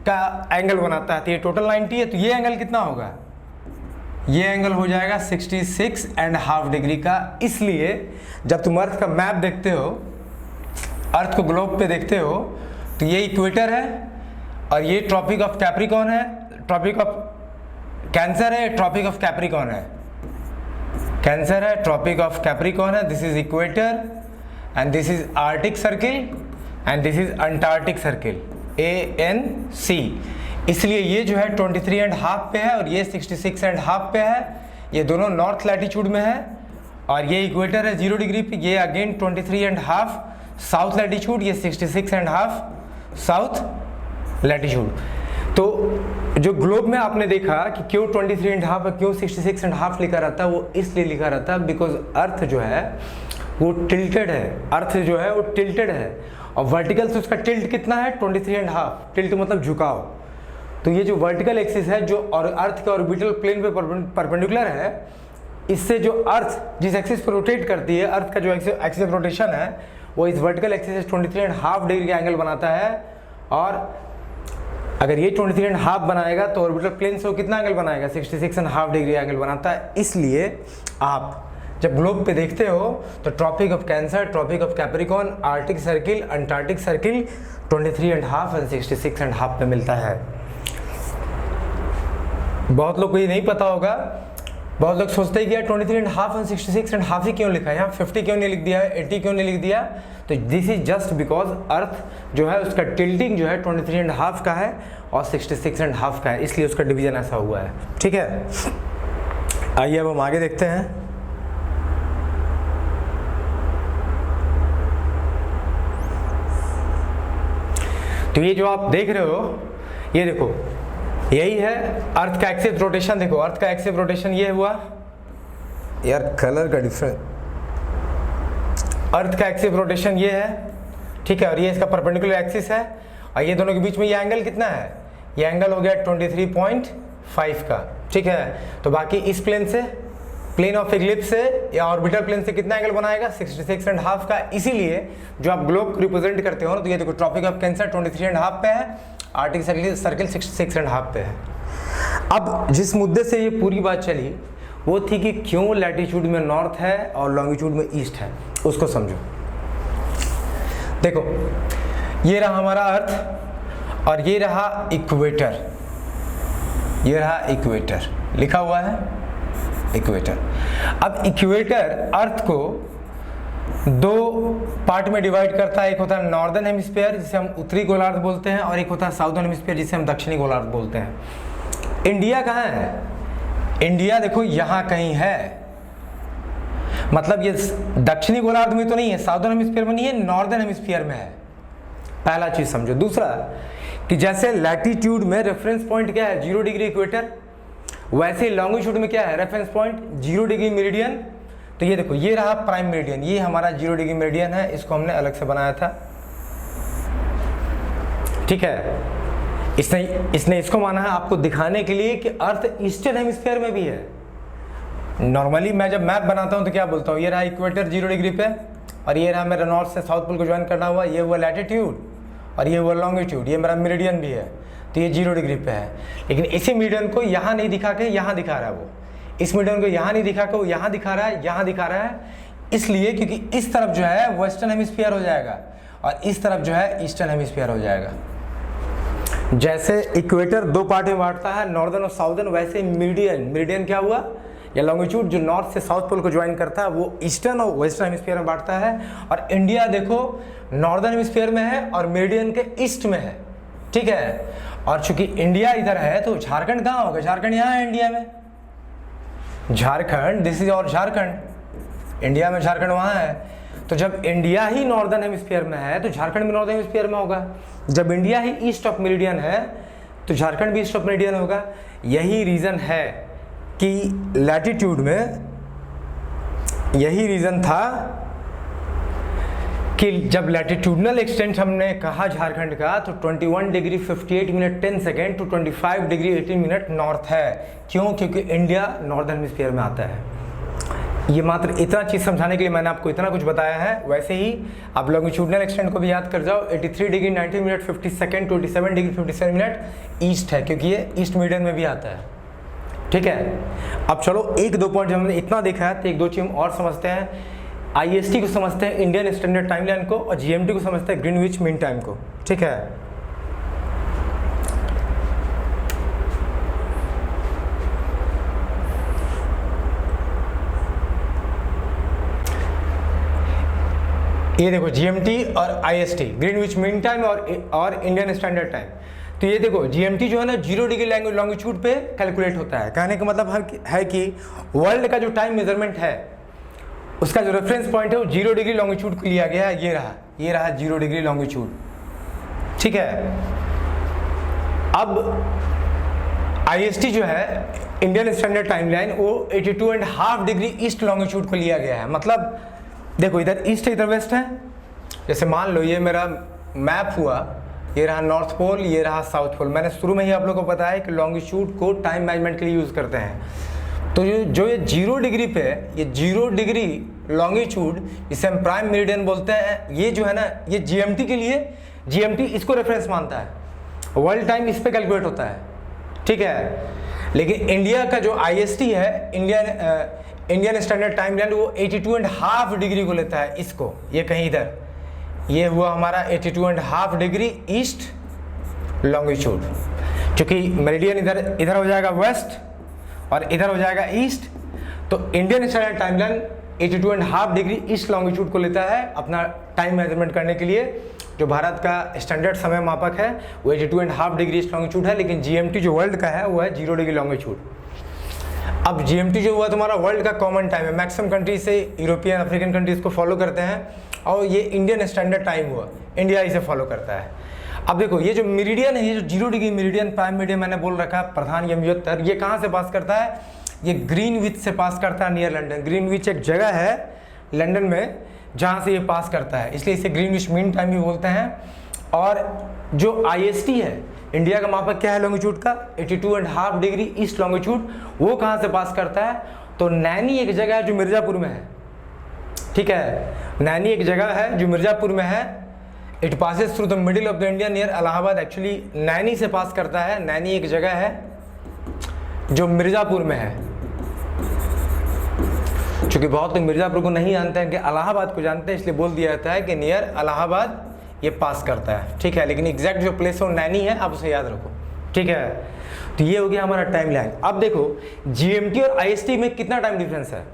का एंगल बनाता है, तो ये टोटल 90 है, तो ये एंगल कितना होगा? ये एंगल हो जाएगा 66.5 डिग्री का। इसलिए जब तुम अर्थ का मैप देखते हो, अर्थ को ग्लोब पे देखते हो, तो ये इक्वेटर है, और ये ट्रॉपिक ऑफ कैप्रिकॉर्न है, ट्रॉपिक ऑफ कैंसर है, ट्रॉपिक ऑफ कैप्रिकॉर्न है, कैंसर है, ट्रॉपिक ऑफ कैप्रिकॉर्न है। This is equator, and this is Arctic circle, and this is Antarctic circle, ANC। इसलिए ये जो है 23.5 पे है, और ये 66.5 पे है। ये दोनों नॉर्थ लैटिट्यूड में है, और ये इक्वेटर है 0 डिग्री पे। ये अगेन 23.5 साउथ लैटिट्यूड, ये 66.5 साउथ लैटिट्यूड। तो जो ग्लोब में आपने देखा कि क्यों 23.5 और क्यों 66.5 लिखा रहता है, वो इसलिए लिखा रहता है बिकॉज अर्थ जो है वो टिल्टेड है, अर्थ जो है वो टिल्टेड है, और वर्टिकल से उसका टिल्ट कितना है? 23.5। टिल्ट मतलब झुकाव। तो ये जो वर्टिकल एक्सिस है, जो और अर्थ के ऑर्बिटल प्लेन पे परपेंडिकुलर है, इससे जो अर्थ जिस एक्सिस पर रोटेट करती है, अर्थ का जो एक्सिस ऑफ रोटेशन है, वो इस वर्टिकल एक्सिस से 23.5 डिग्री का एंगल बनाता है। और अगर ये 23.5 बनाएगा तो ऑर्बिटल प्लेन से वो कितना एंगल बनाएगा? 66.5 डिग्री एंगल बनाता है। इसलिए आप जब ग्लोब पे देखते हो तो tropic of cancer, tropic of capricorn, arctic circle, antarctic circle 23.5 और 66.5 पे मिलता है। बहुत लोग को ये नहीं पता होगा, बहुत लोग सोचते हैं कि यार 23.5 और 66.5 ही क्यों लिखा है, यहाँ 50 क्यों नहीं लिख दिया है, 80 क्यों नहीं लिख दिया? तो दिस इज जस्ट बिकॉज अर्थ जो है उसका टिल्टिंग जो है 23.5 का है और 66.5 का है, इसलिए उसका डिवीजन ऐसा हुआ है। ठीक है, आइए अब हम आगे देखते हैं। तो ये जो आप देख रहे हो, ये देखो, यही है अर्थ का एक्सिस रोटेशन। देखो अर्थ का एक्सिस रोटेशन ये हुआ, यार कलर का डिफरेंस, अर्थ का एक्सिस रोटेशन ये है, ठीक है, और ये इसका परपेंडिकुलर एक्सिस है, और ये दोनों के बीच में ये एंगल कितना है? ये एंगल हो गया 23.5 का, ठीक है। तो बाकी इस प्लेन से, प्लेन ऑफ इक्लिप्स से या ऑर्बिटल प्लेन से कितना एंगल बनाएगा? 66.5 का। इसीलिए जो आप ग्लोब रिप्रेजेंट करते हो ना, तो ये देखो ट्रॉपिक ऑफ कैंसर 23.5 पे है, आर्टिक सर्किल 66.5 पे है। अब जिस मुद्दे से ये पूरी बात चली वो थी कि क्यों लैटिट्यूड में नॉर्थ है और लॉन्गिट्यूड में ईस्ट है, उसको समझो। देखो ये रहा हमारा अर्थ और ये रहा इक्वेटर, ये रहा इक्वेटर, लिखा हुआ है इक्वेटर। अब इक्वेटर अर्थ को दो पार्ट में डिवाइड करता है, एक होता है नॉर्दर्न हेमिस्फीयर जिसे हम उत्तरी गोलार्ध बोलते हैं, और एक होता है साउदर्न हेमिस्फीयर जिसे हम दक्षिणी गोलार्ध बोलते हैं। इंडिया कहाँ है? इंडिया देखो यहाँ कहीं है, मतलब ये दक्षिणी गोलार्ध में तो नहीं है, साउदर्न हेमिस्फीयर में नहीं है, नॉर्दर्न हेमिस्फीयर में है। पहला चीज समझो। दूसरा कि जैसे लैटिट्यूड में रेफरेंस पॉइंट क्या है? 0 डिग्री इक्वेटर, वैसे लॉन्गिट्यूड में क्या है? Reference point 0 degree meridian. तो ये देखो ये रहा प्राइम मेरिडियन, ये हमारा 0 डिग्री मेरिडियन है, इसको हमने अलग से बनाया था, ठीक है। इसने इसको माना है आपको दिखाने के लिए कि अर्थ ईस्टर्न हेमिस्फीयर में भी है। नॉर्मली मैं जब मैप बनाता हूँ तो क्या बोलता हूँ, ये रहा इक्वेटर 0 डिग्री पे और ये रहा मेरा नॉर्थ से साउथ पोल को ज्वाइन करना हुआ, ये हुआ लैटिट्यूड और ये हुआ लॉन्गिट्यूड, ये मेरा मेरिडियन भी है, तो ये 0 डिग्री पे है। लेकिन इसी मेरिडियन को यहाँ नहीं दिखा के यहाँ दिखा रहा है वो, इस मेरिडियन को यहाँ नहीं दिखा के वो यहाँ दिखा रहा है, यहाँ दिखा रहा है, इसलिए क्योंकि इस तरफ जो है वेस्टर्न हेमिस्फीयर हो जाएगा और इस तरफ जो है ईस्टर्न हेमिस्फीयर हो जाएगा। जैसे इक्वेटर 2 पार्ट में बांटता है, नॉर्दर्न और साउदर्न, वैसे मेरिडियन क्या हुआ, या लॉन्गिट्यूड जो नॉर्थ से साउथ पोल को ज्वाइन करता है वो ईस्टर्न और वेस्टर्न हेमिस्फीयर में बांटता है। और इंडिया देखो नॉर्दर्न हेमिस्फीयर में है और मेरिडियन के ईस्ट में है, ठीक है। और चूंकि इंडिया इधर है तो झारखंड कहाँ होगा, झारखंड यहाँ है इंडिया में, झारखंड दिस इज और झारखंड, इंडिया में झारखंड वहाँ है। तो जब इंडिया ही नॉर्दर्न हेमिस्फीयर में है तो झारखंड भी नॉर्दर्न हेमिस्फीयर में होगा। जब India he east of meridian है तो झारखंड भी ईस्ट ऑफ मेरिडियन होगा। यही रीज़न है कि लैटिट्यूड में, यही रीज़न था कि जब लैटिट्यूडनल एक्सटेंट हमने कहा झारखंड का तो 21 degree 58 minute 10 second to 25 degree 18 minute north है। क्यों? क्योंकि इंडिया नॉर्दर्न हेमिस्फीयर में आता है। ये मात्र इतना चीज़ समझाने के लिए मैंने आपको इतना कुछ बताया है। वैसे ही आप लॉन्गिट्यूडनल एक्सटेंट को भी याद कर जाओ, 83 degree 90 minute 50 second 27 degree 57 minute east है, क्योंकि ये ईस्ट मेरिडियन में भी आता है, ठीक है। अब चलो 1-2 पॉइंट हमने इतना देखा है तो 1-2 चीज़ और समझते हैं। IST को समझते हैं, इंडियन स्टैंडर्ड टाइम लाइन को, और GMT को समझते हैं, ग्रीनविच मीन टाइम को, ठीक है। ये देखो GMT और IST, ग्रीनविच मीन टाइम और इंडियन स्टैंडर्ड टाइम। तो ये देखो GMT जो है ना 0 डिग्री लॉन्गिट्यूड पे कैलकुलेट होता है। कहने का मतलब है कि वर्ल्ड का जो टाइम मेजरमेंट है उसका जो रेफरेंस पॉइंट है वो 0 डिग्री लॉन्गिट्यूड को लिया गया है। ये रहा 0 डिग्री लॉन्गिट्यूड, ठीक है। अब IST जो है इंडियन स्टैंडर्ड टाइम लाइन वो 82.5 डिग्री ईस्ट लॉन्गिट्यूड को लिया गया है। मतलब देखो इधर ईस्ट है इधर वेस्ट है। जैसे मान लो ये मेरा मैप हुआ, ये रहा नॉर्थ पोल, ये रहा साउथ पोल। मैंने शुरू में ही आप लोगों को बताया कि लॉन्गिट्यूड को टाइम मैनेजमेंट के लिए यूज़ करते हैं। तो जो ये 0 डिग्री पे, ये 0 डिग्री लॉन्गिट्यूड जिसे हम प्राइम मेरिडियन बोलते हैं, ये जो है ना ये GMT के लिए, GMT इसको रेफरेंस मानता है, वर्ल्ड टाइम इस पे कैलकुलेट होता है, ठीक है। लेकिन इंडिया का जो IST है, इंडियन स्टैंडर्ड टाइम लाइन, वो 82.5 डिग्री को लेता है इसको। ये कहीं इधर, ये हुआ हमारा 82.5 डिग्री ईस्ट लॉन्गिट्यूड। क्योंकि मेरिडियन इधर हो जाएगा वेस्ट और इधर हो जाएगा ईस्ट, तो Indian standard time line 82.5 degree east longitude को लेता है अपना टाइम मेजरमेंट करने के लिए। जो भारत का स्टैंडर्ड समय मापक है वो 82.5 डिग्री ईस्ट लॉन्गिट्यूड है, लेकिन GMT जो वर्ल्ड का है वो है 0 डिग्री लॉन्गिट्यूड। अब GMT जो हुआ तुम्हारा वर्ल्ड का कॉमन टाइम है। मैक्सिमम कंट्री से यूरोपियन अफ्रीकन कंट्रीज को फॉलो करते हैं, और ये इंडियन स्टैंडर्ड टाइम हुआ, इंडिया इसे फॉलो करता है। अब देखो ये जो मेरिडियन है, ये जो 0 डिग्री मेरिडियन प्राइम मेरिडियन मैंने बोल रखा है, प्रधान यमयुक्त, ये कहाँ से पास करता है, ये ग्रीनविच से पास करता है, नियर लंदन। ग्रीनविच एक जगह है लंदन में जहाँ से ये पास करता है, इसलिए इसे ग्रीनविच मीन टाइम भी बोलते हैं। और जो IST है, इंडिया का मापक क्या है लॉन्गिट्यूड का, 82.5 डिग्री ईस्ट लॉन्गिट्यूड, वो कहाँ से पास करता है, तो नैनी एक जगह है जो मिर्ज़ापुर में है, ठीक है। नैनी एक जगह है जो मिर्ज़ापुर में है। It passes through the middle of the India near Allahabad. Actually Naini से पास करता है। नैनी एक जगह है जो मिर्ज़ापुर में है। चूँकि बहुत लोग मिर्ज़ापुर को नहीं जानते हैं कि इलाहाबाद को जानते हैं, इसलिए बोल दिया जाता है कि नियर इलाहाबाद ये पास करता है, ठीक है। लेकिन एग्जैक्ट जो प्लेस है वो नैनी है, आप उसे याद रखो, ठीक है। तो ये हो गया हमारा टाइम लाइन। अब देखो GMT और IST में कितना टाइम डिफरेंस है।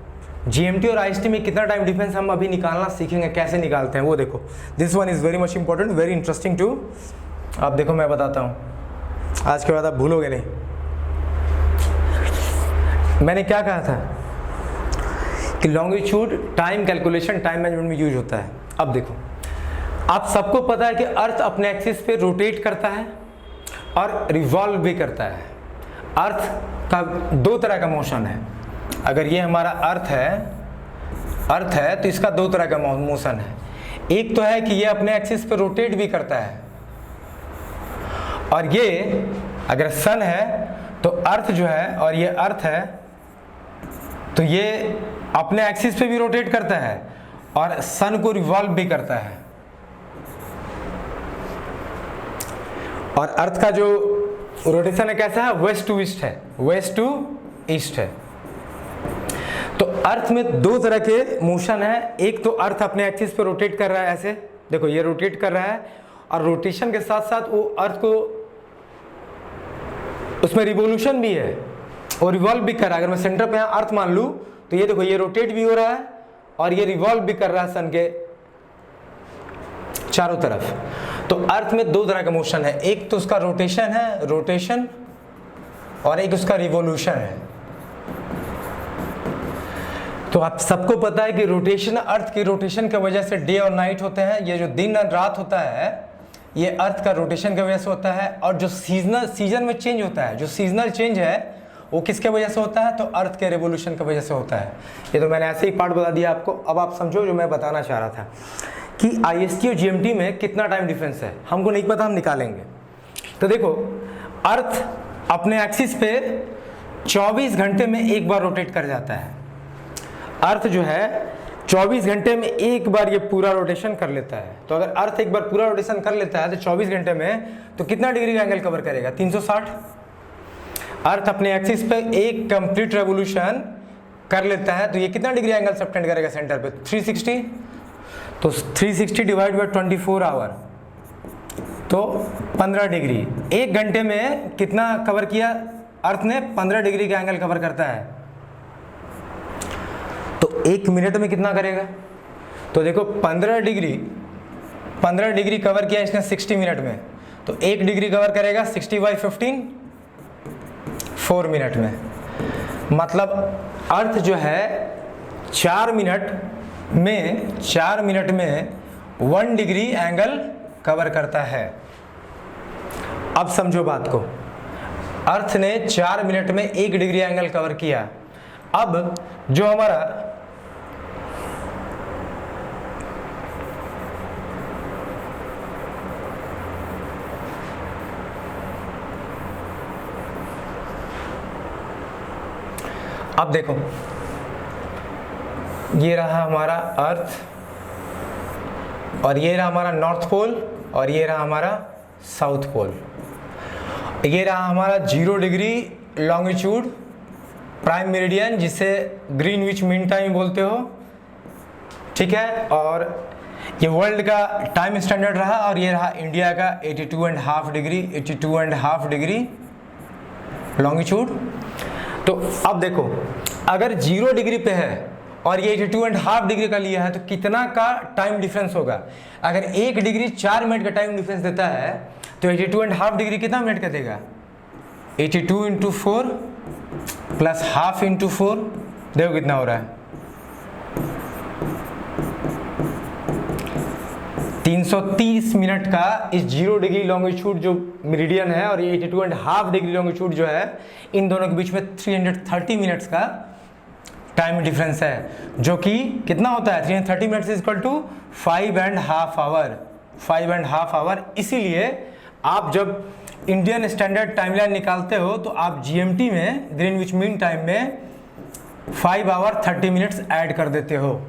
GMT और IST में कितना टाइम डिफरेंस हम अभी निकालना सीखेंगे, कैसे निकालते हैं वो देखो। This one is very much important, very interesting too. अब देखो मैं बताता हूँ, आज के बाद आप भूलोगे नहीं। मैंने क्या कहा था कि longitude time calculation time management में यूज होता है। अब देखो आप सबको पता है कि अर्थ अपने एक्सिस पे रोटेट करता है और रिवॉल्व भी करता है। अर्थ का 2 तरह का मोशन है। अगर ये हमारा अर्थ है तो इसका 2 तरह का मोशन है। एक तो है कि ये अपने एक्सिस पे रोटेट भी करता है, और ये अगर सन है तो अर्थ जो है, और ये अर्थ है, तो ये अपने एक्सिस पे भी रोटेट करता है और सन को रिवॉल्व भी करता है। और अर्थ का जो रोटेशन है कैसा है, वेस्ट टू ईस्ट है, वेस्ट टू ईस्ट है। तो अर्थ में दो तरह के मोशन है, एक तो अर्थ अपने एक्सिस पे रोटेट कर रहा है, ऐसे देखो ये रोटेट कर रहा है, और रोटेशन के साथ साथ वो अर्थ को उसमें रिवोल्यूशन भी है, और रिवॉल्व भी कर रहा है। अगर मैं सेंटर पे यहाँ अर्थ मान लूँ तो ये देखो ये रोटेट भी हो रहा है और ये रिवॉल्व भी कर रहा है सन के चारों तरफ। तो अर्थ में दो तरह का मोशन है, एक तो उसका रोटेशन है, रोटेशन, और एक उसका रिवोल्यूशन है। तो आप सबको पता है कि रोटेशन, अर्थ की रोटेशन की वजह से डे और नाइट होते हैं। ये जो दिन और रात होता है ये अर्थ का रोटेशन की वजह से होता है। और जो सीजन में चेंज होता है, जो सीजनल चेंज है वो किसके वजह से होता है, तो अर्थ के रेवोल्यूशन की वजह से होता है। ये तो मैंने ऐसे ही पार्ट बता दिया आपको। अब आप समझो जो मैं बताना चाह रहा था कि IST और GMT में कितना टाइम डिफरेंस है, हमको नहीं पता, हम निकालेंगे। तो देखो अर्थ अपने एक्सिस पे 24 घंटे में एक बार रोटेट कर जाता है। अर्थ जो है 24 घंटे में एक बार ये पूरा रोटेशन कर लेता है। तो अगर अर्थ एक बार पूरा रोटेशन कर लेता है तो 24 घंटे में तो कितना डिग्री का एंगल कवर करेगा, 360। अर्थ अपने एक्सिस पे एक कंप्लीट रेवोल्यूशन कर लेता है तो ये कितना डिग्री एंगल सबटेंड करेगा सेंटर पे, 360। तो 360 डिवाइड बाय 24 आवर तो 15 डिग्री। एक घंटे में कितना कवर किया अर्थ ने, 15 डिग्री का एंगल कवर करता है। तो एक मिनट में कितना करेगा, तो देखो 15 डिग्री कवर किया इसने 60 मिनट में, तो 1 डिग्री कवर करेगा 60 बाई 15 4 मिनट में। मतलब अर्थ जो है 4 मिनट में 1 डिग्री एंगल कवर करता है। अब समझो बात को, अर्थ ने 4 मिनट में 1 डिग्री एंगल कवर किया। अब जो हमारा अब देखो ये रहा हमारा अर्थ, और ये रहा हमारा नॉर्थ पोल, और ये रहा हमारा साउथ पोल। ये रहा हमारा 0 डिग्री लॉन्गिट्यूड प्राइम मेरिडियन, जिसे ग्रीनविच मीन टाइम बोलते हो, ठीक है। और ये वर्ल्ड का टाइम स्टैंडर्ड रहा, और ये रहा इंडिया का 82.5 डिग्री लॉन्गिट्यूड। तो अब देखो अगर 0 डिग्री पे है और ये 82.5 डिग्री का लिया है तो कितना का टाइम डिफरेंस होगा। अगर 1 डिग्री 4 मिनट का टाइम डिफरेंस देता है तो 82.5 डिग्री कितना मिनट का देगा, 82 इंटू 4 प्लस हाफ इंटू 4, देखो कितना हो रहा है, 330 मिनट का इस 0 डिग्री लॉन्गिट्यूड जो मेरिडियन है और 82.5 डिग्री लॉन्गिट्यूड जो है, इन दोनों के बीच में 330 मिनट्स का टाइम डिफरेंस है, जो कि कितना होता है 330 minutes is equal to 5.5 hour. इसीलिए आप जब इंडियन स्टैंडर्ड टाइमलाइन निकालते हो तो आप GMT में, ग्रीनविच मीन टाइम में 5 आवर 30 मिनट्स ऐड कर देते हो।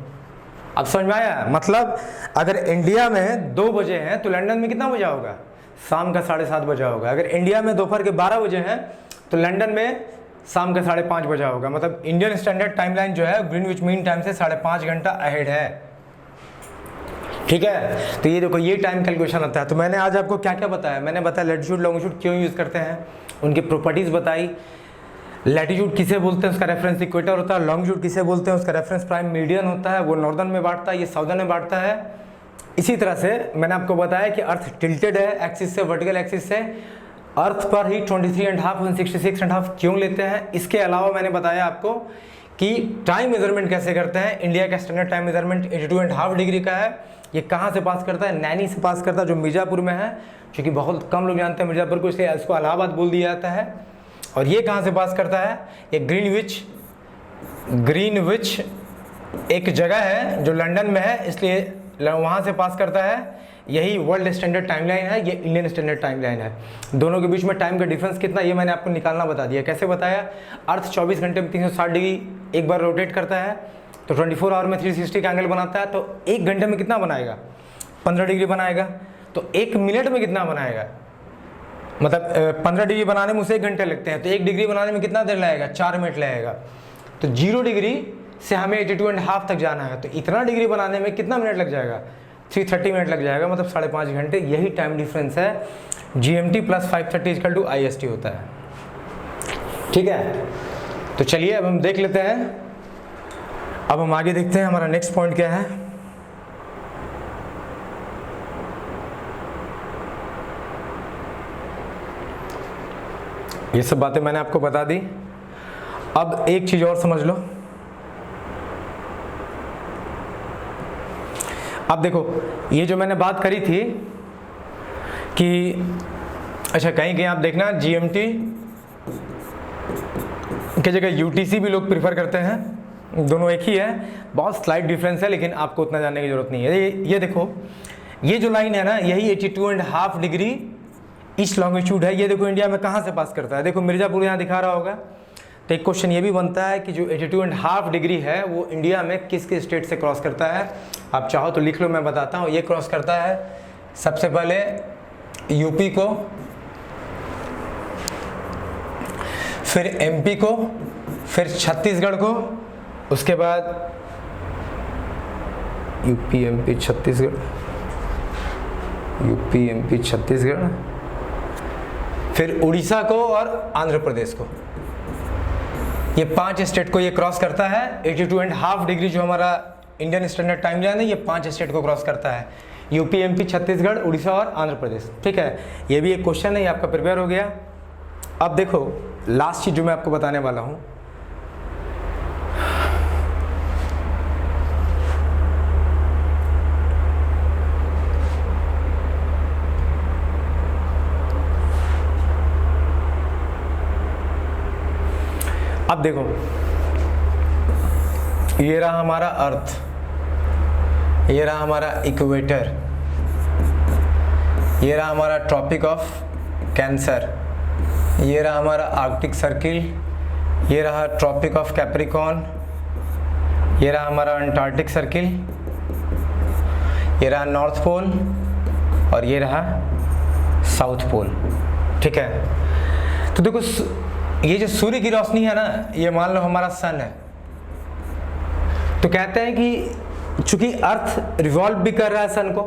अब समझ में आया, मतलब अगर इंडिया में 2 बजे हैं तो लंदन में कितना बजा होगा, शाम का 7:30 बजा होगा। अगर इंडिया में दोपहर के 12 बजे हैं तो लंदन में शाम का 5:30 बजा होगा। मतलब इंडियन स्टैंडर्ड टाइमलाइन जो है ग्रीनविच मीन टाइम से 5.5 घंटा अहेड है, ठीक है। तो ये देखो ये टाइम कैलकुलेशन आता है। तो मैंने आज आपको क्या क्या बताया, मैंने बताया लैटिट्यूड लॉन्गिट्यूड क्यों यूज़ करते हैं, उनकी प्रॉपर्टीज़ बताई। लैटिट्यूड किसे बोलते हैं, उसका रेफरेंस इक्वेटर होता है। लॉन्गिट्यूड किसे बोलते हैं, उसका रेफरेंस प्राइम मीडियन होता है, वो नॉर्दर्न में बांटता है, ये साउदर्न में बांटता है। इसी तरह से मैंने आपको बताया कि अर्थ टिल्टेड है एक्सिस से, वर्टिकल एक्सिस से। अर्थ पर ही 23.5 और 66.5 क्यों लेते हैं। इसके अलावा मैंने बताया आपको कि टाइम मेजरमेंट कैसे करते हैं। इंडिया का स्टैंडर्ड टाइम मेजरमेंट 82.5 डिग्री का है। ये कहाँ से पास करता है, नैनी से पास करता है, जो मिर्ज़ापुर में है, क्योंकि बहुत कम लोग जानते हैं मिर्ज़ापुर को, इसलिए इसको इलाहाबाद बोल दिया जाता है। और ये कहाँ से पास करता है, ये ग्रीनविच एक जगह है जो लंदन में है, इसलिए वहाँ से पास करता है। यही वर्ल्ड स्टैंडर्ड टाइमलाइन है, ये इंडियन स्टैंडर्ड टाइमलाइन है। दोनों के बीच में टाइम का डिफरेंस कितना, ये मैंने आपको निकालना बता दिया। कैसे बताया, अर्थ 24 घंटे में 360 डिग्री एक बार रोटेट करता है, तो 24 आवर में 360 का एंगल बनाता है, तो 1 घंटे में कितना बनाएगा, 15 डिग्री बनाएगा। तो 1 मिनट में कितना बनाएगा, मतलब 15 डिग्री बनाने में उसे 1 घंटे लगते हैं, तो 1 डिग्री बनाने में कितना देर लगेगा, 4 मिनट लगेगा। तो 0 डिग्री से हमें 82.5 तक जाना है, तो इतना डिग्री बनाने में कितना मिनट लग जाएगा, 330 मिनट लग जाएगा, मतलब 5.5 घंटे। यही टाइम डिफरेंस है। GMT + 530 = IST होता है। ठीक है, तो चलिए अब हम देख लेते हैं। अब हम आगे देखते हैं हमारा नेक्स्ट पॉइंट क्या है। ये सब बातें मैंने आपको बता दी। अब एक चीज और समझ लो। अब देखो, ये जो मैंने बात करी थी कि अच्छा कहीं कहीं आप देखना GMT की जगह UTC भी लोग प्रिफर करते हैं, दोनों एक ही है, बहुत स्लाइट डिफरेंस है, लेकिन आपको उतना जानने की जरूरत नहीं है। ये देखो, ये जो लाइन है ना, यही 82.5 डिग्री ईस्ट लॉन्गिट्यूड है। ये देखो इंडिया में कहाँ से पास करता है, देखो मिर्ज़ापुर यहाँ दिखा रहा होगा। तो एक क्वेश्चन ये भी बनता है कि जो 82.5 डिग्री है वो इंडिया में किस किस स्टेट से क्रॉस करता है। आप चाहो तो लिख लो, मैं बताता हूँ। ये क्रॉस करता है सबसे पहले यूपी को, फिर MP को, फिर छत्तीसगढ़ को, उसके बाद यूपी MP छत्तीसगढ़, फिर उड़ीसा को और आंध्र प्रदेश को। ये 5 स्टेट को ये क्रॉस करता है। 82.5 डिग्री जो हमारा इंडियन स्टैंडर्ड टाइम लाइन है, ये 5 स्टेट को क्रॉस करता है, यूपी MP छत्तीसगढ़, उड़ीसा और आंध्र प्रदेश। ठीक है, ये भी एक क्वेश्चन है, ये आपका प्रिपेयर हो गया। अब देखो लास्ट चीज जो मैं आपको बताने वाला हूं, अब देखो ये रहा हमारा अर्थ, ये रहा हमारा इक्वेटर, ये रहा हमारा ट्रॉपिक ऑफ कैंसर, ये रहा हमारा आर्कटिक सर्किल, ये रहा ट्रॉपिक ऑफ कैप्रिकॉर्न, ये रहा हमारा अंटार्कटिक सर्किल, ये रहा नॉर्थ पोल और ये रहा साउथ पोल। ठीक है, तो देखो ये जो सूर्य की रोशनी है ना, ये मान लो हमारा सन है। तो कहते हैं कि चूंकि अर्थ रिवॉल्व भी कर रहा है सन को,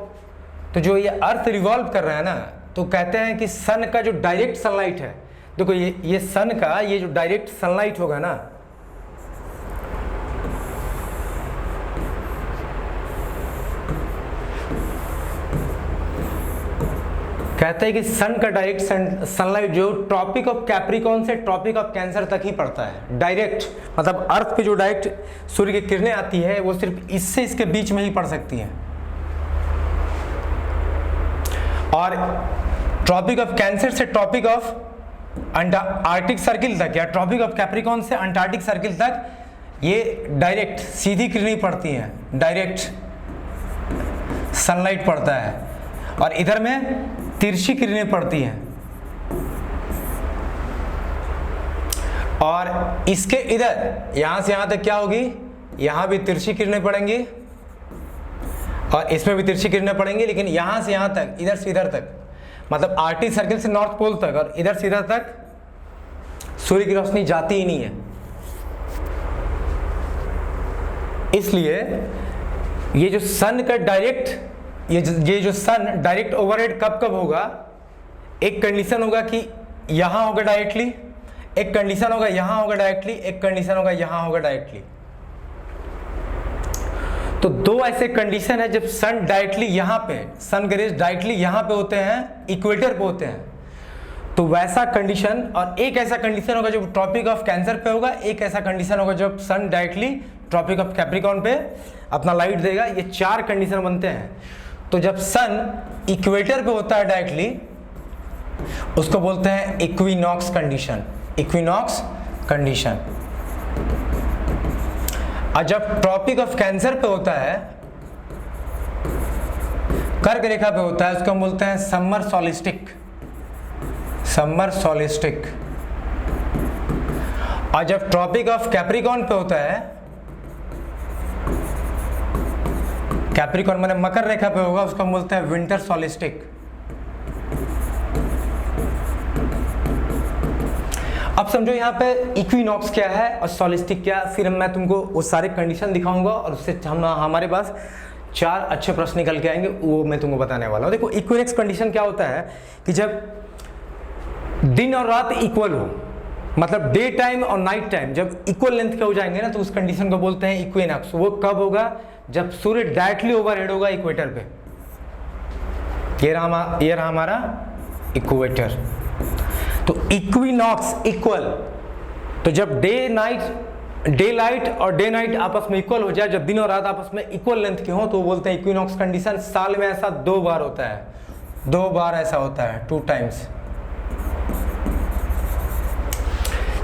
तो जो ये अर्थ रिवॉल्व कर रहा है ना, तो कहते हैं कि सन का जो डायरेक्ट सनलाइट है, देखो ये सन का ये जो डायरेक्ट सनलाइट होगा ना, कहते हैं कि सन का डायरेक्ट सनलाइट जो ट्रॉपिक ऑफ कैप्रिकॉर्न से ट्रॉपिक ऑफ कैंसर तक ही पड़ता है। डायरेक्ट मतलब अर्थ पे जो डायरेक्ट सूर्य की किरणें आती है वो सिर्फ इससे इसके बीच में ही पड़ सकती हैं। और ट्रॉपिक ऑफ कैंसर से ट्रॉपिक ऑफ आर्कटिक सर्किल तक या ट्रॉपिक ऑफ कैप्रिकॉर्न से अंटार्कटिक सर्किल तक ये डायरेक्ट सीधी किरणें पड़ती हैं, डायरेक्ट सनलाइट पड़ता है। और इधर में तिरछी किरणें पड़ती हैं, और इसके इधर यहां से यहां तक क्या होगी, यहां भी तिरछी किरणें पड़ेंगी और इसमें भी तिरछी किरणें पड़ेंगी, लेकिन यहां से यहां तक, इधर से इधर तक, मतलब आर्कटिक सर्किल से नॉर्थ पोल तक और इधर से इधर तक सूर्य की रोशनी जाती ही नहीं है। इसलिए ये जो सन का डायरेक्ट ये जो सन डायरेक्ट ओवरहेड कब कब होगा, एक कंडीशन होगा कि यहां होगा डायरेक्टली, एक कंडीशन होगा यहां होगा डायरेक्टली, एक कंडीशन होगा यहां होगा डायरेक्टली। तो दो ऐसे कंडीशन है जब सन डायरेक्टली यहां पे, सन के रेज डायरेक्टली यहां पे होते हैं, इक्वेटर पे होते हैं, तो वैसा कंडीशन। और एक ऐसा कंडीशन होगा जब ट्रॉपिक ऑफ कैंसर पे होगा, एक ऐसा कंडीशन होगा जब sun directly tropic of capricorn पे अपना लाइट देगा। ये 4 कंडीशन बनते हैं। तो जब सन इक्वेटर पे होता है डायरेक्टली, उसको बोलते हैं इक्विनॉक्स कंडीशन, इक्विनॉक्स कंडीशन। और जब ट्रॉपिक ऑफ कैंसर पे होता है कर्क रेखा पे होता है उसको हम बोलते हैं समर सॉलिस्टिक, समर सॉलिस्टिक। और जब ट्रॉपिक ऑफ कैप्रिकॉर्न पे होता है, कैप्रिकॉर्न माने मकर रेखा पे होगा, उसको हम बोलते हैं विंटर सॉलिस्टिक। अब समझो यहाँ पे इक्विनॉक्स क्या है और सॉलिस्टिक क्या है, फिर मैं तुमको वो सारे कंडीशन दिखाऊंगा और उससे हमारे पास 4 अच्छे प्रश्न निकल के आएंगे, वो मैं तुमको बताने वाला हूँ। देखो इक्विनॉक्स कंडीशन क्या होता है कि जब दिन और रात इक्वल हो, मतलब डे टाइम और नाइट टाइम जब इक्वल लेंथ के हो जाएंगे ना, तो उस कंडीशन को बोलते हैं इक्विनॉक्स। वो कब होगा? जब सूर्य डायरेक्टली ओवरहेड होगा इक्वेटर पे। ये रहा हमारा इक्वेटर। तो इक्विनॉक्स इक्वल, तो जब डे लाइट और डे नाइट आपस में इक्वल हो जाए, जब दिन और रात आपस में इक्वल लेंथ के हो, तो वो बोलते हैं इक्विनॉक्स कंडीशन। साल में ऐसा 2 बार होता है, 2 बार ऐसा होता है, 2 टाइम्स।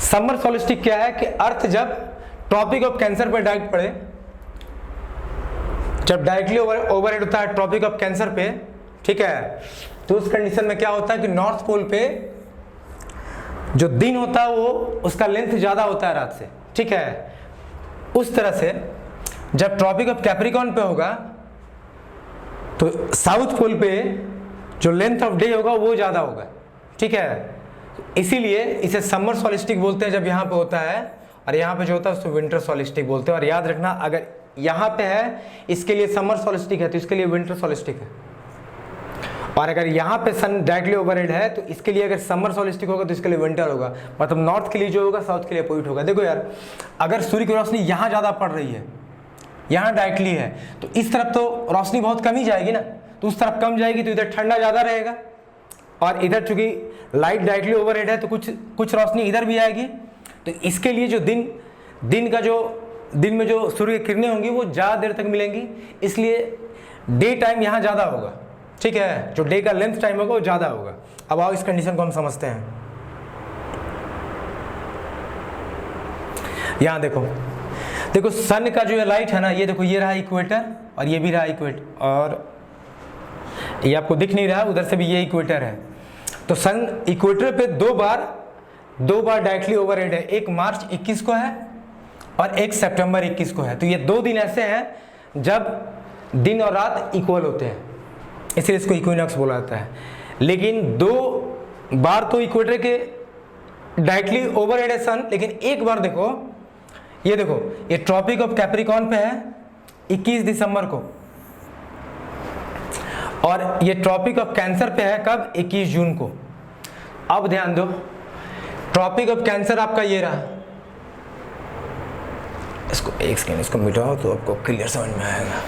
समर सॉलिस्टिक क्या है कि अर्थ जब ट्रॉपिक ऑफ कैंसर पर डायरेक्ट पड़े, जब डायरेक्टली ओवरहेड होता है ट्रॉपिक ऑफ कैंसर पे, ठीक है, तो उस कंडीशन में क्या होता है कि नॉर्थ पोल पे जो दिन होता है वो उसका लेंथ ज्यादा होता है रात से, ठीक है। उस तरह से जब ट्रॉपिक ऑफ कैप्रिकॉर्न पे होगा तो साउथ पोल पे जो लेंथ ऑफ डे होगा वो ज्यादा होगा, ठीक है। इसीलिए इसे समर सॉलिस्टिक बोलते हैं जब यहाँ पे होता है, और यहाँ पे जो होता है उसको विंटर सॉलिस्टिक बोलते हैं। और याद रखना, अगर यहाँ पे है इसके लिए समर सॉलिस्टिक है तो इसके लिए विंटर सॉलिस्टिक है, और अगर यहाँ पे सन डायरेक्टली ओवरहेड है तो इसके लिए अगर समर सॉलिस्टिक होगा तो इसके लिए विंटर होगा। मतलब नॉर्थ के लिए जो होगा साउथ के लिए अपोजिट होगा। देखो यार, अगर सूर्य की रोशनी यहाँ ज़्यादा पड़ रही है, यहाँ डायरेक्टली है, तो इस तरफ तो रोशनी बहुत कम ही जाएगी ना, तो उस तरफ कम जाएगी तो इधर ठंडा ज़्यादा रहेगा, और इधर चूंकि लाइट डायरेक्टली ओवरहेड है तो कुछ रोशनी इधर भी आएगी। तो इसके लिए जो दिन में जो सूर्य की किरणें होंगी वो ज़्यादा देर तक मिलेंगी, इसलिए डे टाइम यहाँ ज़्यादा होगा, ठीक है। जो डे का लेंथ टाइम होगा वो ज़्यादा होगा। अब आओ इस कंडीशन को हम समझते हैं। यहाँ देखो सन का जो लाइट है ना, ये देखो, ये रहा इक्वेटर और ये भी रहा इक्वेटर, और ये आपको दिख नहीं रहा, उधर से भी ये इक्वेटर है। तो सन इक्वेटर पे दो बार डायरेक्टली ओवरहेड है, एक मार्च 21 को है और एक सितंबर 21 को है। तो ये 2 दिन ऐसे हैं जब दिन और रात इक्वल होते हैं, इसलिए इसको इक्विनॉक्स बोला जाता है। लेकिन 2 बार तो इक्वेटर के डायरेक्टली ओवरहेड है सन, लेकिन एक बार देखो, ये ट्रॉपिक ऑफ कैप्रिकॉर्न पे है 21 दिसंबर को, और ये ट्रॉपिक ऑफ कैंसर पे है कब? 21 जून को। अब ध्यान दो, ट्रॉपिक ऑफ कैंसर आपका ये रहा, इसको एक सेकेंड इसको मिटाओ तो आपको क्लियर समझ में आएगा।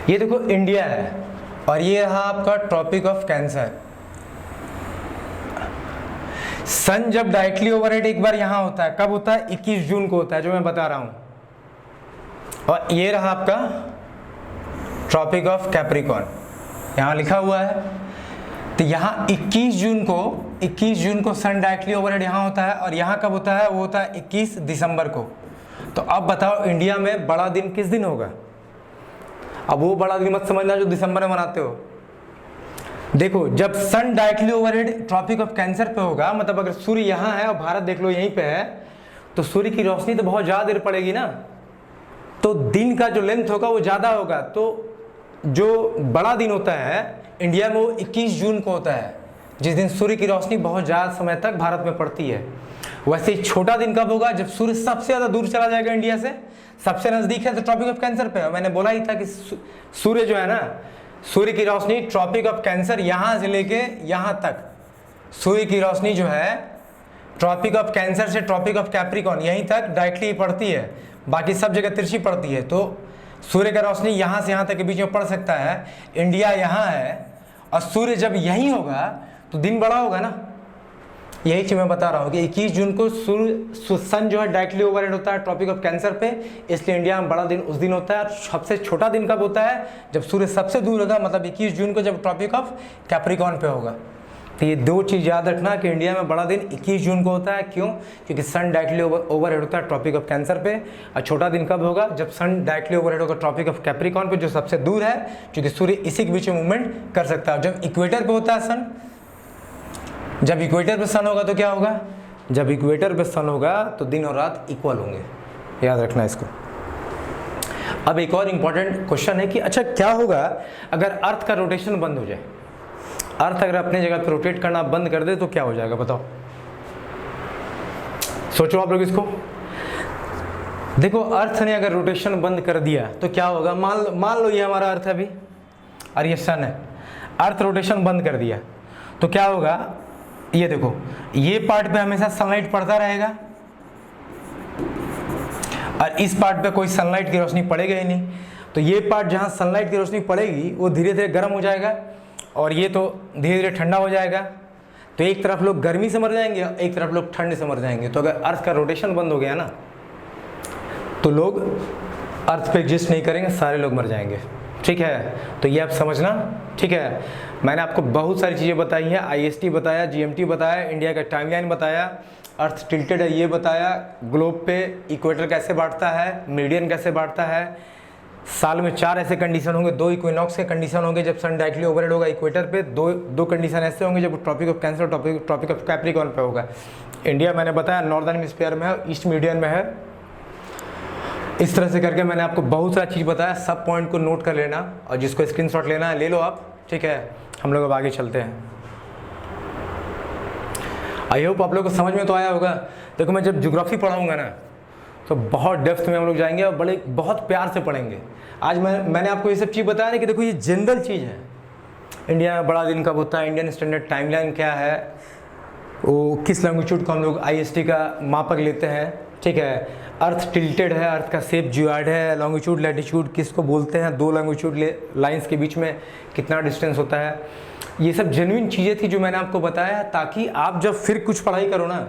ये देखो इंडिया है, और ये रहा आपका ट्रॉपिक ऑफ कैंसर। सन जब डायरेक्टली ओवरहेड एक बार यहां होता है, कब होता है? 21 जून को होता है, जो मैं बता रहा हूं। और ये रहा आपका ट्रॉपिक ऑफ कैप्रिकॉर्न, यहां लिखा हुआ है। तो यहां 21 जून को सन डायरेक्टली ओवरहेड यहां होता है, और यहां कब होता है? वो होता है 21 दिसंबर को। तो अब बताओ इंडिया में बड़ा दिन किस दिन होगा? अब वो बड़ा दिन मत समझना जो दिसंबर में मनाते हो। देखो, जब sun directly overhead tropic of cancer पे होगा, मतलब अगर सूर्य यहाँ है और भारत देख लो यहीं पे है, तो सूर्य की रोशनी तो बहुत ज़्यादा देर पड़ेगी ना, तो दिन का जो लेंथ होगा वो ज़्यादा होगा। तो जो बड़ा दिन होता है इंडिया में वो 21 जून को होता है, जिस दिन सूर्य की रोशनी बहुत ज़्यादा समय तक भारत में पड़ती है। वैसे ही छोटा दिन कब होगा? जब सूर्य सबसे ज़्यादा दूर चला जाएगा इंडिया से, सबसे नज़दीक है तो ट्रॉपिक ऑफ कैंसर पे है। मैंने बोला ही था कि सूर्य जो है ना, सूर्य की रोशनी ट्रॉपिक ऑफ कैंसर यहाँ से लेके यहाँ तक, सूर्य की रोशनी जो है ट्रॉपिक ऑफ कैंसर से ट्रॉपिक ऑफ कैप्रिकॉर्न यहीं तक डायरेक्टली पड़ती है, बाकी सब जगह तिरछी पड़ती है। तो सूर्य का रोशनी यहाँ से यहाँ तक के बीच में पड़ सकता है। इंडिया यहाँ है और सूर्य जब यहीं होगा तो दिन बड़ा होगा ना, यही चीज़ मैं बता रहा हूँ कि 21 जून को सन जो है डायरेक्टली ओवरहेड होता है ट्रॉपिक ऑफ कैंसर पे, इसलिए इंडिया में बड़ा दिन उस दिन होता है। सबसे छोटा दिन कब होता है? जब सूर्य सबसे दूर होगा, मतलब 21 जून को जब ट्रॉपिक ऑफ कैप्रिकॉर्न पे होगा। तो ये दो चीज़ याद रखना कि इंडिया में बड़ा दिन 21 जून को होता है। क्यों? क्योंकि सन डायरेक्टली ओवरहेड होता है ट्रॉपिक ऑफ कैंसर पे। और छोटा दिन कब होगा? जब सन डायरेक्टली ओवरहेड होगा ट्रॉपिक ऑफ कैप्रिकॉर्न पे, जो सबसे दूर है, क्योंकि सूर्य इसी के बीच में मूवमेंट कर सकता है। जब इक्वेटर पे होता है सन, जब इक्वेटर पे सन होगा तो क्या होगा? जब इक्वेटर पे सन होगा तो दिन और रात इक्वल होंगे, याद रखना इसको। अब एक और इम्पॉर्टेंट क्वेश्चन है कि अच्छा क्या होगा अगर अर्थ का रोटेशन बंद हो जाए? अर्थ अगर अपने जगह पर रोटेट करना बंद कर दे तो क्या हो जाएगा, बताओ? सोचो आप लोग इसको। देखो, अर्थ ने अगर रोटेशन बंद कर दिया तो क्या होगा? मान लो ये हमारा अर्थ है अभी और ये सन है। अर्थ रोटेशन बंद कर दिया तो क्या होगा? ये देखो, ये पार्ट पे हमेशा सनलाइट पड़ता रहेगा और इस पार्ट पे कोई सनलाइट की रोशनी पड़ेगा ही नहीं। तो ये पार्ट जहाँ सनलाइट की रोशनी पड़ेगी वो धीरे धीरे गर्म हो जाएगा और ये तो धीरे धीरे ठंडा हो जाएगा। तो एक तरफ लोग गर्मी से मर जाएंगे, एक तरफ लोग ठंड से मर जाएंगे। तो अगर अर्थ का रोटेशन बंद हो गया ना तो लोग अर्थ पे एग्जिस्ट नहीं करेंगे, सारे लोग मर जाएंगे। ठीक है, तो ये आप समझना। ठीक है, मैंने आपको बहुत सारी चीज़ें बताई हैं। IST बताया, GMT बताया, इंडिया का टाइमलाइन बताया, अर्थ टिल्टेड है ये बताया, ग्लोब पे इक्वेटर कैसे बांटता है, मेरिडियन कैसे बांटता है, साल में 4 ऐसे कंडीशन होंगे, 2 इक्विनॉक्स के कंडीशन होंगे जब सन डायरेक्टली ओवरहेड होगा इक्वेटर पे, दो कंडीशन ऐसे होंगे जब tropic of cancer tropic of capricorn पे होगा। इंडिया मैंने बताया नॉर्दर्न हेमिस्फीयर में है, ईस्ट मेरिडियन में है। इस तरह से करके मैंने आपको बहुत सारा चीज़ बताया। सब पॉइंट को नोट कर लेना और जिसको स्क्रीनशॉट लेना है ले लो आप। ठीक है, हम लोग अब आगे चलते हैं। आई होप आप लोग को समझ में तो आया होगा। देखो, मैं जब ज्योग्राफी पढ़ाऊंगा ना तो बहुत डेप्थ में हम लोग जाएंगे और बहुत प्यार से पढ़ेंगे। आज मैंने आपको ये सब चीज़ बताया ना कि देखो ये जनरल चीज़ है। इंडिया में बड़ा दिन कब होता है, इंडियन स्टैंडर्ड टाइमलाइन क्या है, वो किस लॉन्गिट्यूड को हम लोग IST का मापक लेते हैं। ठीक है, अर्थ टिल्टेड है, अर्थ का शेप जियोइड है, लॉन्गिट्यूड लैटिट्यूड किसको बोलते हैं, 2 लॉन्गिट्यूड लाइंस के बीच में कितना डिस्टेंस होता है। ये सब जेन्युइन चीज़ें थी जो मैंने आपको बताया, ताकि आप जब फिर कुछ पढ़ाई करो ना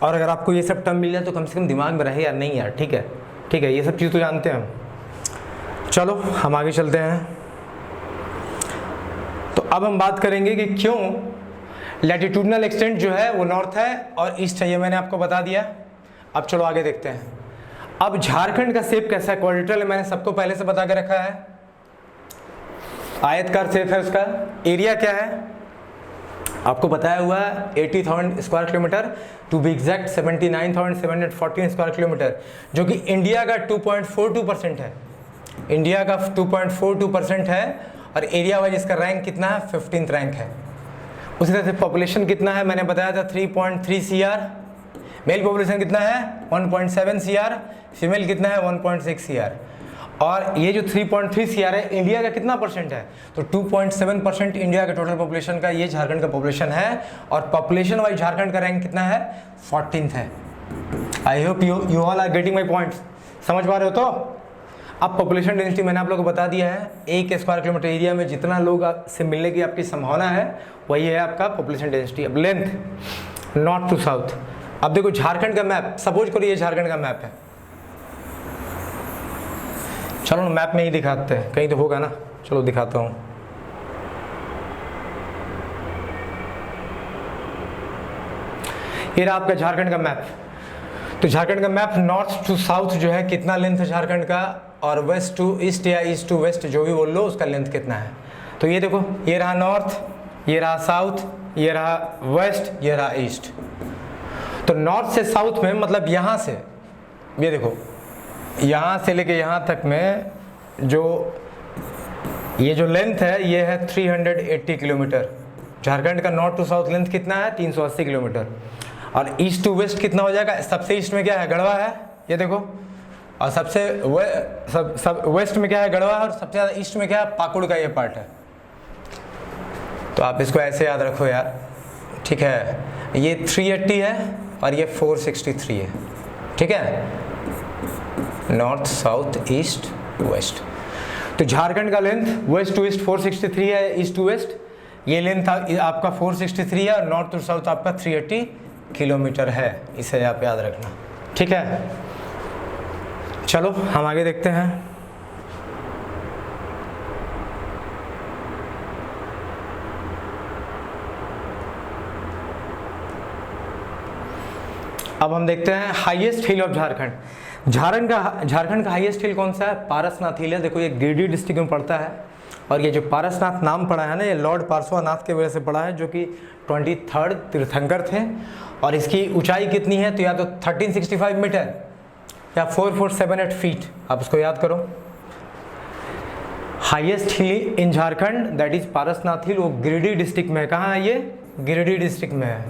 और अगर आपको ये सब टर्म मिल जाए तो कम से कम दिमाग में रहे यार, नहीं यार। ठीक है, ठीक है, ये सब चीज़ तो जानते हैं हम। चलो हम आगे चलते हैं। तो अब हम बात करेंगे कि क्यों लैटिट्यूडनल एक्सटेंट जो है वो नॉर्थ है और ईस्ट है, ये मैंने आपको बता दिया। अब चलो आगे देखते हैं। अब झारखंड का शेप कैसा है? क्वाड्रिलेटरल मैंने सबको पहले से बता के रखा है, आयतकार शेप है। उसका एरिया क्या है आपको बताया हुआ है, 80,000 square kilometre, to be exact 79,714 square kilometre, जो कि इंडिया का 2.42% है। इंडिया का 2.42% है और एरिया वाइज इसका रैंक कितना है? 15th रैंक है। उसी तरह से पॉपुलेशन कितना है? मैंने बताया था 3.3 CR। मेल पॉपुलेशन कितना है? 1.7 CR। फीमेल कितना है? 1.6 CR। और ये जो 3.3 CR है इंडिया का कितना परसेंट है? तो 2.7% इंडिया का टोटल पॉपुलेशन का ये झारखंड का पॉपुलेशन है। और पॉपुलेशन वाइज झारखंड का रैंक कितना है? 14th है। I hope you all are getting my points. समझ पा रहे हो? तो अब पॉपुलेशन डेंसिटी मैंने आप लोगों को बता दिया है। 1 स्क्वायर किलोमीटर एरिया में जितना लोग से मिलने की आपकी संभावना है वही है आपका पॉपुलेशन डेंसिटी। अब लेंथ नॉर्थ टू साउथ। अब देखो झारखंड का मैप, सपोज करो ये झारखंड का मैप है। चलो मैप में ही दिखाते हैं, कहीं तो होगा ना। चलो दिखाता हूँ। ये रहा आपका झारखंड का मैप। तो झारखंड का मैप नॉर्थ टू साउथ जो है कितना लेंथ है झारखंड का, और वेस्ट टू ईस्ट या ईस्ट टू वेस्ट जो भी बोल लो उसका लेंथ कितना है। तो ये देखो, ये रहा नॉर्थ, ये रहा साउथ, ये रहा वेस्ट, ये रहा ईस्ट। तो नॉर्थ से साउथ में मतलब यहाँ से, ये देखो यहाँ से लेके यहाँ तक में जो ये जो लेंथ है ये है 380 किलोमीटर। झारखंड का नॉर्थ टू साउथ लेंथ कितना है? 380 किलोमीटर। और ईस्ट टू वेस्ट कितना हो जाएगा? सबसे ईस्ट में क्या है? गढ़वा है, ये देखो। और सबसे वेस्ट में क्या है? गढ़वा है। और सबसे ज़्यादा ईस्ट में क्या है? पाकुड़ का ये पार्ट है। तो आप इसको ऐसे याद रखो यार, ठीक है। ये 380 है और ये 463 है, ठीक है। North south east west. तो झारखंड का लेंथ वेस्ट टू ईस्ट 463 है, ईस्ट टू वेस्ट ये लेंथ आपका 463 है और नॉर्थ टू साउथ आपका 380 किलोमीटर है। इसे आप याद रखना, ठीक है। चलो हम आगे देखते हैं। अब हम देखते हैं highest hill of Jharkhand. Jharkhand का हाईएस्ट हिल कौन सा है? पारसनाथ हिल है। देखो ये गिरिडीह डिस्ट्रिक्ट में पड़ता है और ये जो पारसनाथ नाम पड़ा है ना, ये लॉर्ड पार्श्वनाथ के वजह से पड़ा है, जो कि 23rd तीर्थंकर थे। और इसकी ऊंचाई कितनी है? तो या तो 1365 मीटर या 4478 फीट। आप उसको याद करो। Highest hill in Jharkhand that is Parasnath hill, वो गिरिडीह डिस्ट्रिक्ट में है। कहाँ है ये? गिरिडीह डिस्ट्रिक्ट में है।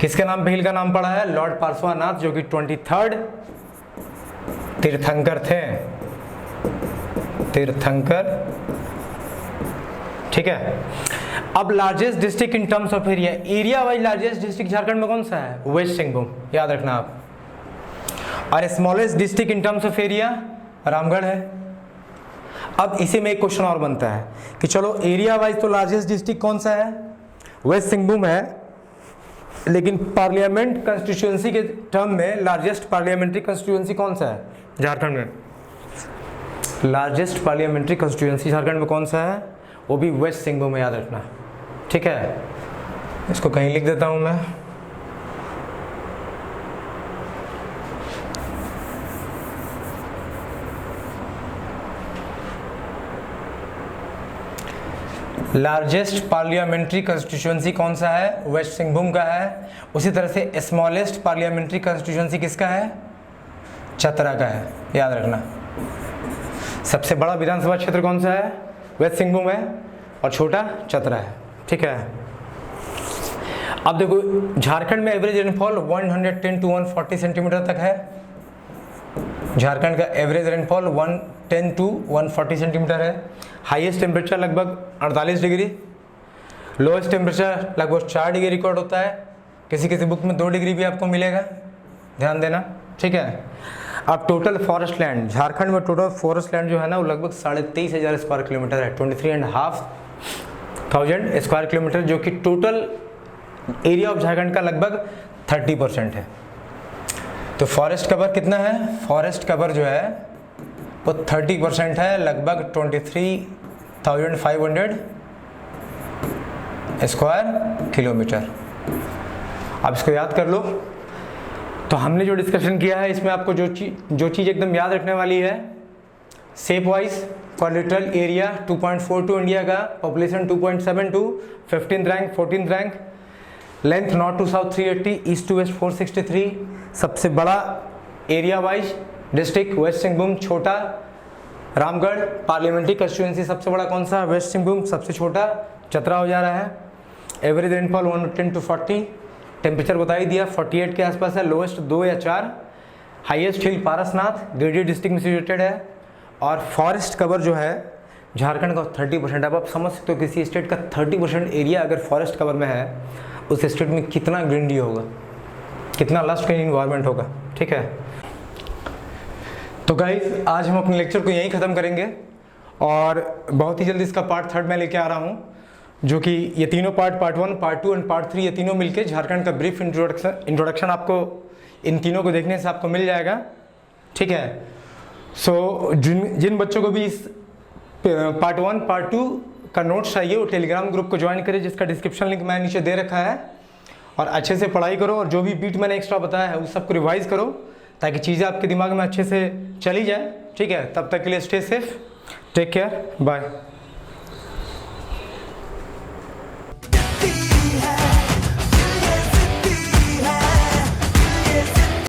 किसके नाम पे हिल का नाम पड़ा है? लॉर्ड पार्श्वनाथ, जो कि 23rd तीर्थंकर थे। तीर्थंकर, ठीक है। अब largest district in terms of area wise largest district Jharkhand में कौन सा है? वेस्ट सिंहभूम, याद रखना आप। और smallest district in terms of area Ramgarh है। अब इसी में एक क्वेश्चन और बनता है कि चलो एरिया वाइज तो लार्जेस्ट डिस्ट्रिक्ट कौन सा है? वेस्ट सिंहभूम है, लेकिन पार्लियामेंट कंस्टिट्यूएंसी के टर्म में लार्जेस्ट पार्लियामेंट्री कंस्टिट्यूएंसी कौन सा है झारखंड में? लार्जेस्ट पार्लियामेंट्री कंस्टिट्यूएंसी झारखंड में कौन सा है? वो भी वेस्ट सिंहभूम में, याद रखना, ठीक है। इसको कहीं लिख देता हूं मैं। लार्जेस्ट पार्लियामेंट्री कंस्टिट्यूएंसी कौन सा है? वेस्ट सिंहभूम का है। उसी तरह से स्मॉलेस्ट पार्लियामेंट्री कंस्टिट्यूएंसी किसका है? चतरा का है, याद रखना। सबसे बड़ा विधानसभा क्षेत्र कौन सा है? वेस्ट सिंहभूम है और छोटा चतरा है, ठीक है। अब देखो झारखंड में एवरेज रेनफॉल 110 to 140 सेंटीमीटर तक है। झारखंड का एवरेज रेनफॉल 110 to 140 सेंटीमीटर है। हाईएस्ट टेम्परेचर लगभग 48 डिग्री, लोएस्ट टेम्परेचर लगभग 4 डिग्री रिकॉर्ड होता है। किसी किसी बुक में 2 डिग्री भी आपको मिलेगा, ध्यान देना, ठीक है। अब टोटल फॉरेस्ट लैंड, झारखंड में टोटल फॉरेस्ट लैंड जो है ना, वो लगभग 23,500 स्क्वायर किलोमीटर है, 23,500 स्क्वायर किलोमीटर, जो कि टोटल एरिया ऑफ झारखंड का लगभग 30% है। तो फॉरेस्ट कवर कितना है? फॉरेस्ट कवर जो है वो 30% है, लगभग 23,500 स्क्वायर किलोमीटर। आप इसको याद कर लो। तो हमने जो डिस्कशन किया है इसमें आपको जो चीज़ एकदम याद रखने वाली है, shape wise quadrilateral area 2.42 India का, population 2.72, 15th rank 14th rank, length north to south 380, east to west 463, सबसे बड़ा area wise district west Singhbhum, छोटा रामगढ़, पार्लियामेंट्री कंस्टिट्यूएंसी सबसे बड़ा कौन सा? वेस्ट सिंहभूम, सबसे छोटा चतरा हो जा रहा है। एवरेज रेनफॉल 110 to 40, टेम्परेचर बता ही दिया 48 के आसपास है, लोएस्ट 2 या 4, हाईएस्ट हिल पारसनाथ गिरिडीह डिस्ट्रिक्ट में सिचुएटेड है। और फॉरेस्ट कवर जो है झारखंड का 30%। अब आप समझ सकते हो किसी स्टेट का 30% एरिया अगर फॉरेस्ट कवर में है, उस स्टेट में कितना ग्रीनरी होगा, कितना लस्ट ग्रीन इन्वायरमेंट होगा, ठीक है। तो गाइस आज हम अपने लेक्चर को यहीं ख़त्म करेंगे और बहुत ही जल्दी इसका पार्ट 3 मैं लेके आ रहा हूँ, जो कि ये तीनों पार्ट 1, पार्ट 2 एंड पार्ट 3 ये तीनों मिलके झारखंड का ब्रीफ इंट्रोडक्शन आपको इन तीनों को देखने से आपको मिल जाएगा, ठीक है। सो जिन बच्चों को भी इस पार्ट 1 पार्ट 2 का नोट्स चाहिए वो टेलीग्राम ग्रुप को ज्वाइन करें, जिसका डिस्क्रिप्शन लिंक मैंने नीचे दे रखा है, और अच्छे से पढ़ाई करो और जो भी बीट मैंने एक्स्ट्रा बताया है उस सबको रिवाइज करो ताकि चीज़ें आपके दिमाग में अच्छे से चली जाए, ठीक है। तब तक के लिए stay safe, take care, bye.